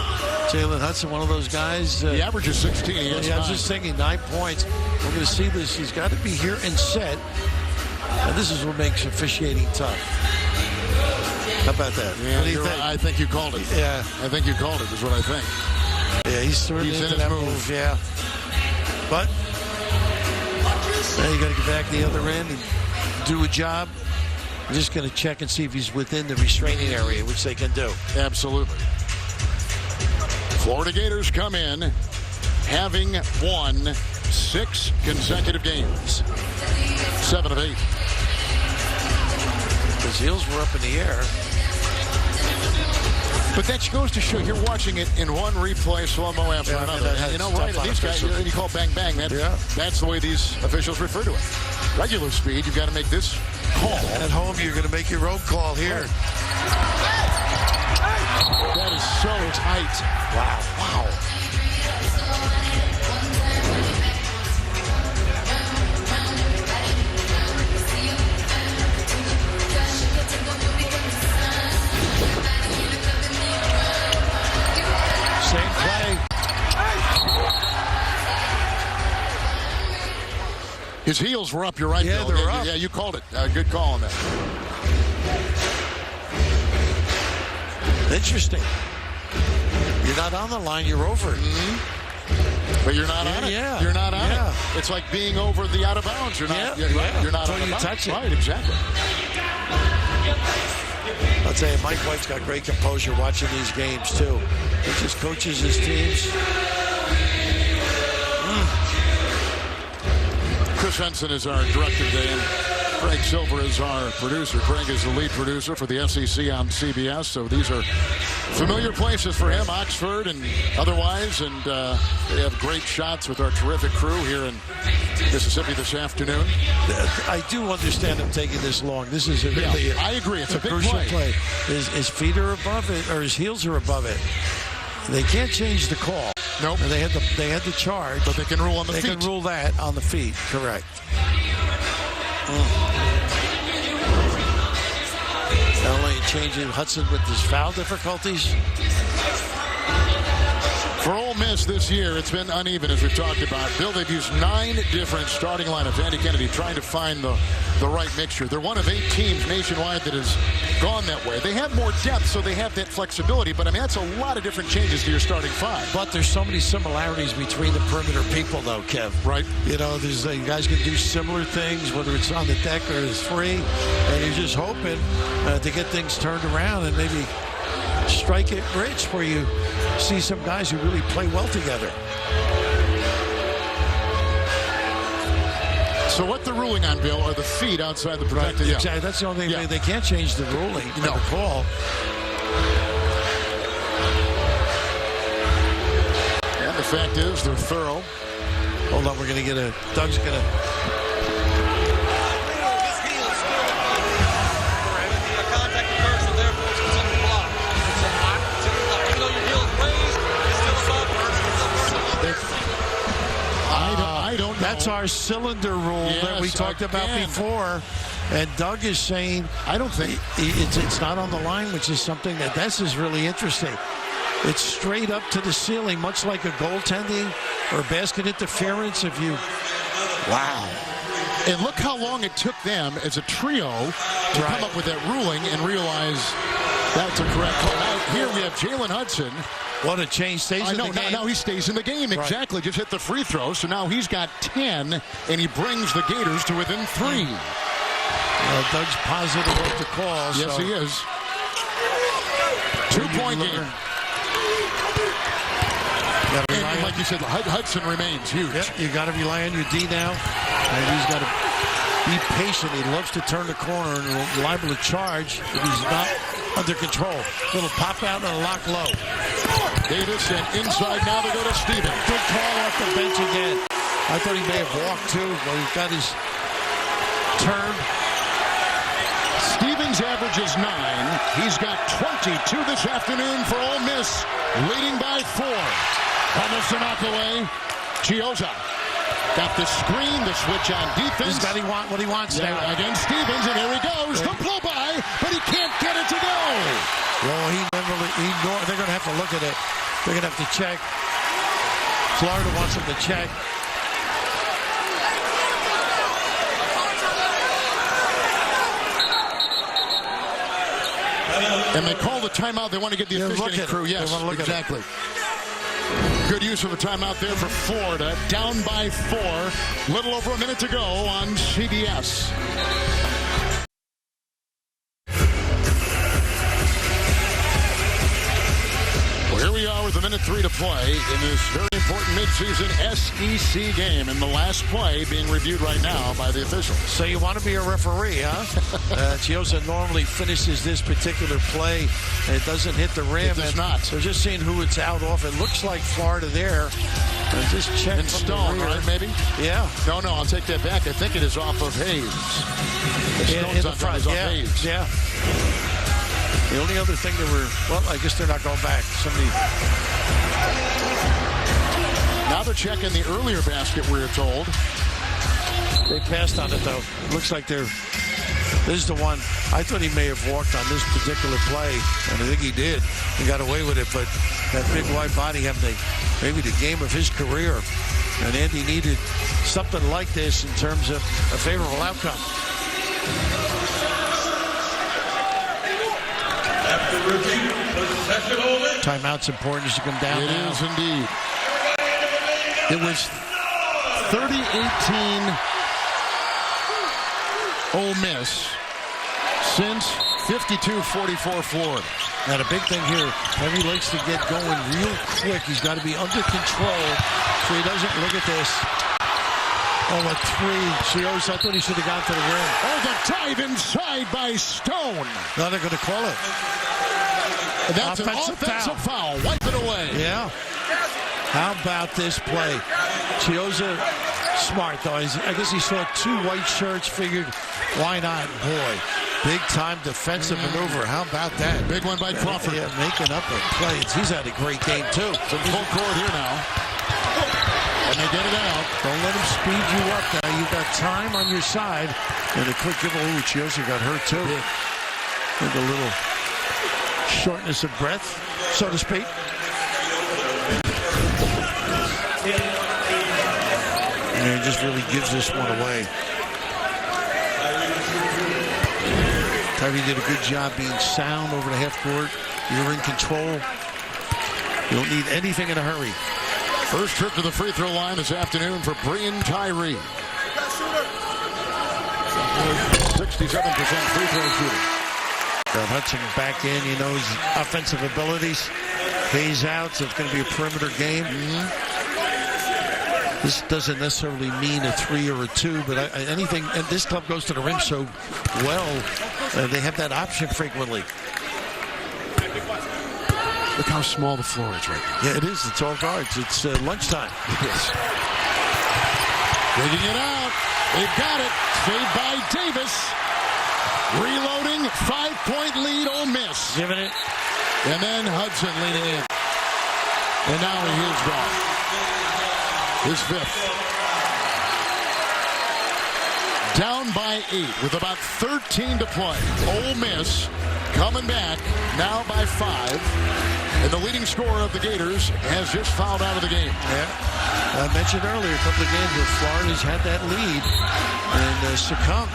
Jalen Hudson, one of those guys. The average is 16. He has 9. I was just thinking 9 points. We're going to see this. He's got to be here and set. And this is what makes officiating tough. How about that? Yeah, what do you think? I think you called it. Yeah. I think you called it is what I think. Yeah, he's in his that move. Yeah. But now you got to get back the other end and do a job. I'm just going to check and see if he's within the restraining area, which they can do. Absolutely. Florida Gators come in having won 6 consecutive games. 7 of 8. His heels were up in the air. But that goes to show you're watching it in one replay, slow-mo after another. You know, right? These guys, you call bang, bang. That's the way these officials refer to it. Regular speed, you've got to make this call. At home, you're going to make your own call here. That is so tight. Wow. Same play. His heels were up, you're right, Yeah, Bill. they're up. Yeah, you called it. Good call on that. Interesting. You're not on the line, you're over it. But you're not on it. Yeah. You're not on it. It's like being over the out of bounds. You're not. You're not on Until you bounds. touch it. Right, exactly. I'll tell you, Mike White's got great composure watching these games, too. He just coaches his teams. Chris Henson is our director today, and Craig Silver is our producer. Craig is the lead producer for the SEC on CBS, so these are familiar places for him, Oxford and otherwise, and they have great shots with our terrific crew here in Mississippi this afternoon. I do understand him taking this long. This is really I agree. It's a big crucial play. His feet are above it, or his heels are above it. They can't change the call. Nope. And they had the charge. But they can rule on the feet. They can rule that on the feet. Correct. Not only changing Hudson with his foul difficulties. For Ole Miss this year, it's been uneven, as we've talked about. Bill, they've used 9 different starting lineups. Andy Kennedy trying to find the right mixture. They're one of 8 teams nationwide that has gone that way. They have more depth, so they have that flexibility. But, I mean, that's a lot of different changes to your starting 5. But there's so many similarities between the perimeter people, though, Kev. Right. You know, there's you guys can do similar things, whether it's on the deck or it's free. And you're just hoping to get things turned around and maybe strike it rich where you see some guys who really play well together. So what they're ruling on, Bill, are the feet outside the protected. Right, exactly. That's the only thing. They can't change the ruling. No. The call. And the fact is, they're thorough. Hold on, we're going to get Doug's going to... That's our cylinder rule that we talked about before. And Doug is saying, I don't think it's not on the line, which is something this is really interesting. It's straight up to the ceiling, much like a goaltending or basket interference. Wow. And look how long it took them as a trio to come up with that ruling and realize that's a correct call. Now, here we have Jalen Hudson. What a change. Stays in the game. Now he stays in the game. Right. Exactly. Just hit the free throw. So now he's got 10, and he brings the Gators to within 3. Doug's positive with the call. Yes, he is. 2-point game. And like you said, Hudson remains huge. Yep, you got to rely on your D now. And he's got to be patient. He loves to turn the corner and liable to charge if he's not under control. Little pop out and a lock low. Davis and inside now they go to Stevens. Good call off the bench again. I thought he may have walked too, but he's got his turn. Stevens averages 9. He's got 22 this afternoon for Ole Miss, leading by 4. Almost a knock away. Chioza got the screen, the switch on defense. He's got what he wants now. Against Stevens, and here he goes. The blow by, but he can't get it to go. Well, they're going to have to look at it. They're going to have to check. Florida wants him to check. And they call the timeout. They want to get the officiating crew. Yes, exactly. Good use of a timeout there for Florida. Down by 4. Little over a minute to go on CBS. Well, here we are with 1:03 to play in this very important midseason SEC game. And the last play being reviewed right now by the officials. So you want to be a referee, huh? Chiosa normally finishes this particular play, and it doesn't hit the rim. It does not. So just seeing who it's out off. It looks like Florida there. Just check and Stone, right, maybe? Yeah. No, I'll take that back. I think it is off of Hayes. In the front, off Hayes. Yeah. The only other thing I guess they're not going back. Now they're checking the earlier basket, we're told. They passed on it, though. Looks like this is the one. I thought he may have walked on this particular play, and I think he did. He got away with it, but that big wide body having maybe the game of his career. And Andy needed something like this in terms of a favorable outcome. Timeout's important as you come down. It is indeed. It was 30-18 Ole Miss since 52-44 Florida. Now the big thing here, Heavy likes to get going real quick. He's got to be under control so he doesn't look at this. Oh, a 3. Chiosa, I thought he should have gone to the rim. Oh, the dive inside by Stone. Now they're going to call it. And that's an offensive foul. Wipe it away. Yeah. How about this play? Chiosa, smart, though. I guess he saw 2 white shirts, figured, why not? Boy, big-time defensive maneuver. How about that? Big one by Crawford. Yeah, making up a play. He's had a great game, too. It's in full court here now. And they get it out. Don't let him speed you up now. You've got time on your side. And a quick give. Oh, Chiosa got hurt, too. With a little shortness of breath, so to speak. And he just really gives this one away. Tyree did a good job being sound over the half court. You're in control. You don't need anything in a hurry. First trip to the free throw line this afternoon for Brian Tyree. 67% free throw shooting. Hudson back in, he knows offensive abilities. Hayes out, so it's going to be a perimeter game. This doesn't necessarily mean a 3 or a 2, but anything, and this club goes to the rim so well, they have that option frequently. Look how small the floor is right now. Yeah, it is. It's all guards. It's lunchtime. Yes. Digging it out. They've got it. Saved by Davis. Reloading. 5-point lead, Ole Miss. Giving it. And then Hudson leaning in. And now he is gone. His 5th. Down by 8 with about 13 to play. Ole Miss coming back now by 5. And the leading scorer of the Gators has just fouled out of the game. Yeah. I mentioned earlier a couple of games where Florida's had that lead and succumbed.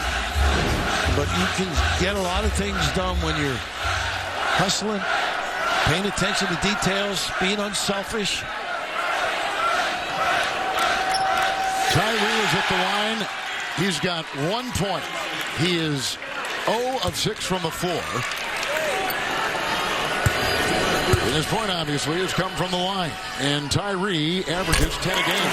But you can get a lot of things done when you're hustling, paying attention to details, being unselfish. Tyree is at the line. He's got 1 point. He is 0 of 6 from the floor. And his point, obviously, has come from the line. And Tyree averages 10 a game.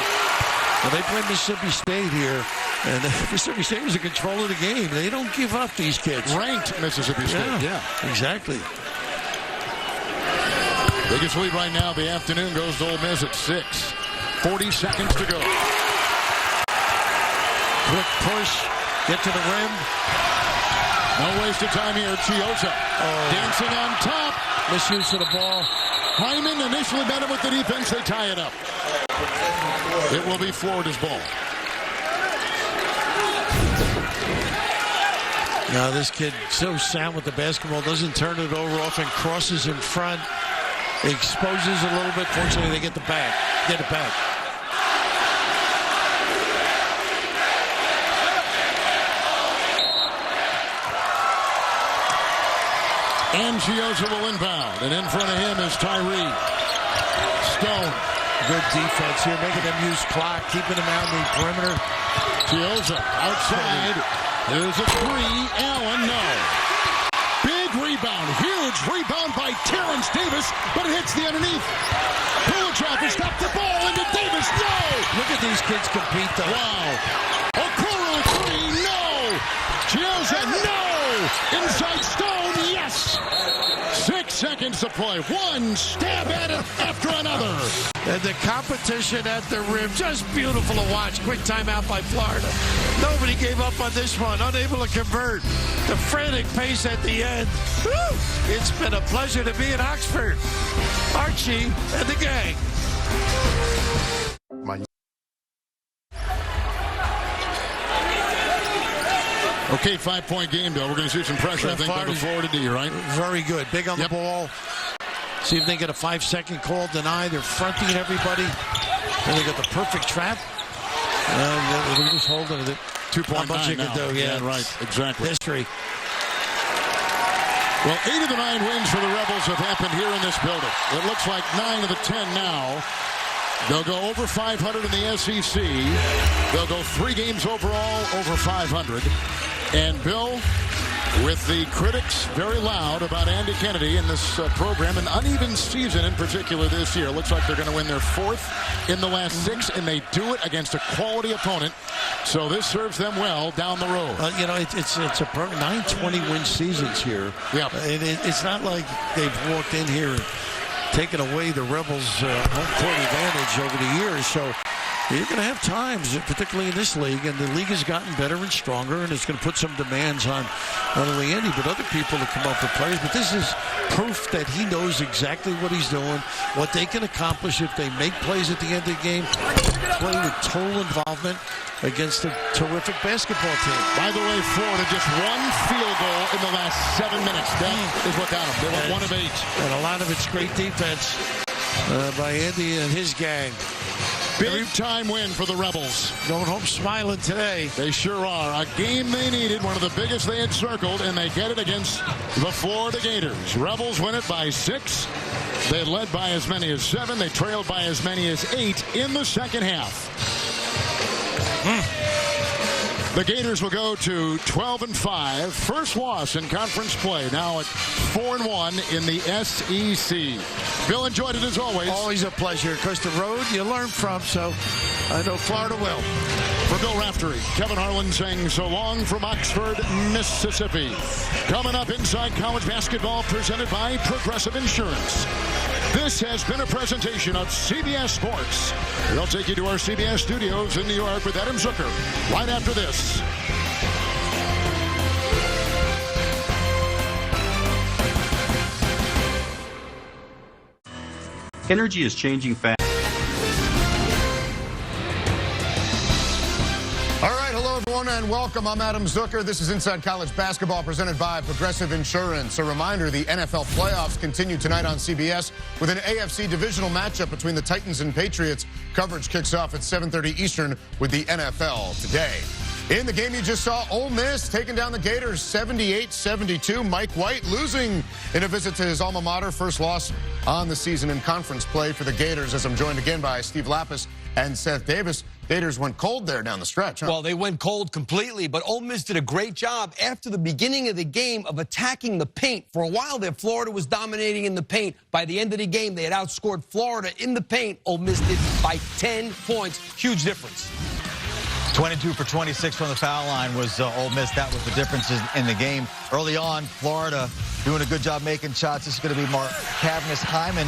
Well, they play Mississippi State here. And Mississippi State is in control of the game. They don't give up, these kids. Ranked Mississippi State, yeah. Exactly. Biggest lead right now of the afternoon goes to Ole Miss at 6. 40 seconds to go. Quick push. Get to the rim. No waste of time here. Chiosa dancing on top. Misuse of the ball. Hyman initially met him with the defense. They tie it up. It will be Florida's ball. Now this kid so sound with the basketball, doesn't turn it over, often crosses in front, exposes a little bit. Fortunately, they get it back. And Chioza will inbound. And in front of him is Tyree. Stone. Good defense here, making them use clock, keeping them out in the perimeter. Chioza outside. There's a three. Allen, no. Big rebound. Huge rebound by Terrence Davis, but it hits the underneath. Kulichov has stopped the ball into Davis. No! Look at these kids compete, though. Wow. Okoro three. No! Chioza, no! Inside Stone, yes! 6 seconds to play. One stab at it after another. And the competition at the rim, just beautiful to watch. Quick timeout by Florida. Nobody gave up on this one, unable to convert. The frantic pace at the end. Woo! It's been a pleasure to be in Oxford. Archie and the gang. Okay, 5-point game, though. We're going to see some pressure, I think, by the Florida D, right? Very good. Big on the ball. See if they get a 5-second call denied. They're fronting everybody. And they got the perfect trap. They're just holding it. 2.9 now. Yeah, right. Exactly. History. Well, 8 of the 9 wins for the Rebels have happened here in this building. It looks like 9 of the 10 now. They'll go over 500 in the SEC. They'll go 3 games overall over 500. And Bill, with the critics very loud about Andy Kennedy in this program, an uneven season in particular this year. Looks like they're going to win their 4th in the last 6, and they do it against a quality opponent. So this serves them well down the road. It's a 9-20-win seasons here. Yeah. It's not like they've walked in here and taken away the Rebels' home court advantage over the years. So you're going to have times, particularly in this league, and the league has gotten better and stronger, and it's going to put some demands on not only Andy, but other people to come up with players. But this is proof that he knows exactly what he's doing, what they can accomplish if they make plays at the end of the game, play with total involvement against a terrific basketball team. By the way, Florida just 1 field goal in the last 7 minutes. That is what got them. They went 1 of 8. And a lot of it's great defense by Andy and his gang. Big-time win for the Rebels. Going home smiling today. They sure are. A game they needed, one of the biggest they had circled, and they get it against the Florida Gators. Rebels win it by 6. They led by as many as 7. They trailed by as many as 8 in the second half. The Gators will go to 12-5. First loss in conference play. Now at 4-1 in the SEC. Bill, enjoyed it as always. Always a pleasure. Because the road you learn from, so I know Florida will. For Bill Raftery, Kevin Harlan saying so long from Oxford, Mississippi. Coming up, Inside College Basketball presented by Progressive Insurance. This has been a presentation of CBS Sports. We'll take you to our CBS studios in New York with Adam Zucker right after this. Energy is changing fast. All right, hello everyone and welcome. I'm Adam Zucker. This is Inside College Basketball presented by Progressive Insurance. A reminder, the NFL playoffs continue tonight on CBS with an AFC divisional matchup between the Titans and Patriots. Coverage kicks off at 7:30 Eastern with the NFL today. In the game you just saw, Ole Miss taking down the Gators 78-72. Mike White losing in a visit to his alma mater. First loss on the season in conference play for the Gators, as I'm joined again by Steve Lapis and Seth Davis. Gators went cold there down the stretch, huh? Well, they went cold completely, but Ole Miss did a great job after the beginning of the game of attacking the paint. For a while there, Florida was dominating in the paint. By the end of the game, they had outscored Florida in the paint. Ole Miss did by 10 points. Huge difference. 22 for 26 from the foul line was Ole Miss. That was the difference in the game. Early on, Florida doing a good job making shots. This is going to be Marcavius Hyman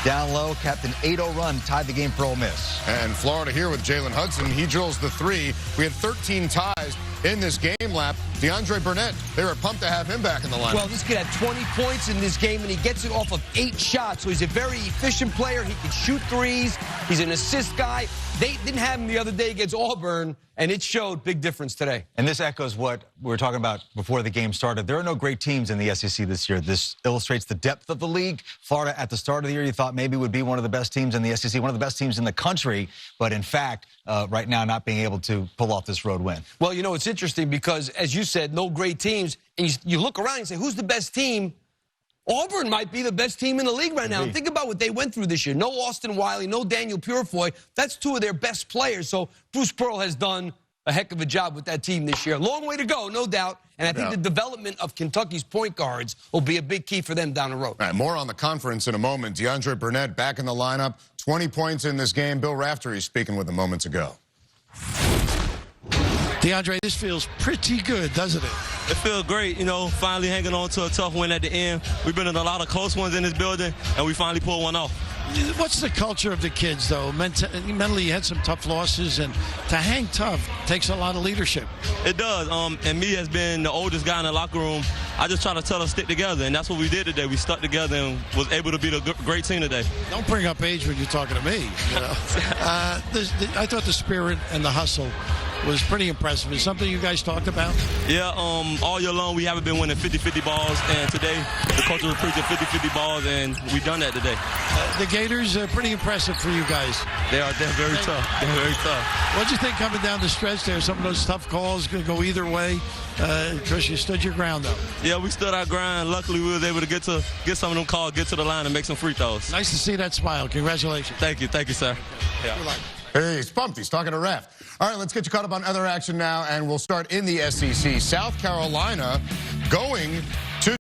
down low. Capped an 8-0 run, tied the game for Ole Miss. And Florida here with Jalen Hudson. He drills the 3. We had 13 ties in this game lap. DeAndre Burnett, they were pumped to have him back in the lineup. Well, this kid had 20 points in this game, and he gets it off of 8 shots. So he's a very efficient player. He can shoot threes. He's an assist guy. They didn't have him the other day against Auburn, and it showed big difference today. And this echoes what we were talking about before the game started. There are no great teams in the SEC this year. This illustrates the depth of the league. Florida, at the start of the year, you thought maybe would be one of the best teams in the SEC, one of the best teams in the country. But in fact, right now, not being able to pull off this road win. Well, you know, it's interesting because, as you said, no great teams. And you look around and say, who's the best team? Auburn might be the best team in the league right now. And think about what they went through this year. No Austin Wiley, no Daniel Purefoy. That's two of their best players. So Bruce Pearl has done a heck of a job with that team this year. Long way to go, no doubt. And I think the development of Kentucky's point guards will be a big key for them down the road. All right, more on the conference in a moment. DeAndre Burnett back in the lineup. 20 points in this game. Bill Raftery speaking with him moments ago. DeAndre, this feels pretty good, doesn't it? It feels great, you know, finally hanging on to a tough win at the end. We've been in a lot of close ones in this building, and we finally pulled one off. What's the culture of the kids, though? Mentally, you had some tough losses, and to hang tough takes a lot of leadership. It does, and me as being the oldest guy in the locker room, I just try to tell us stick together, and that's what we did today. We stuck together and was able to beat a great team today. Don't bring up age when you're talking to me. You know? I thought the spirit and the hustle was pretty impressive. Is something you guys talked about? Yeah, all year long we haven't been winning 50-50 balls, and today the coach was preaching 50-50 balls, and we've done that today. The Gators are pretty impressive for you guys. They're very tough. They're very tough. What'd you think coming down the stretch there? Some of those tough calls going to go either way. Chris, you stood your ground, though. Yeah, we stood our ground. Luckily, we was able to get some of them calls, get to the line, and make some free throws. Nice to see that smile. Congratulations. Thank you, sir. Yeah. Hey, he's pumped. He's talking to Ref. All right, let's get you caught up on other action now, and we'll start in the SEC. South Carolina going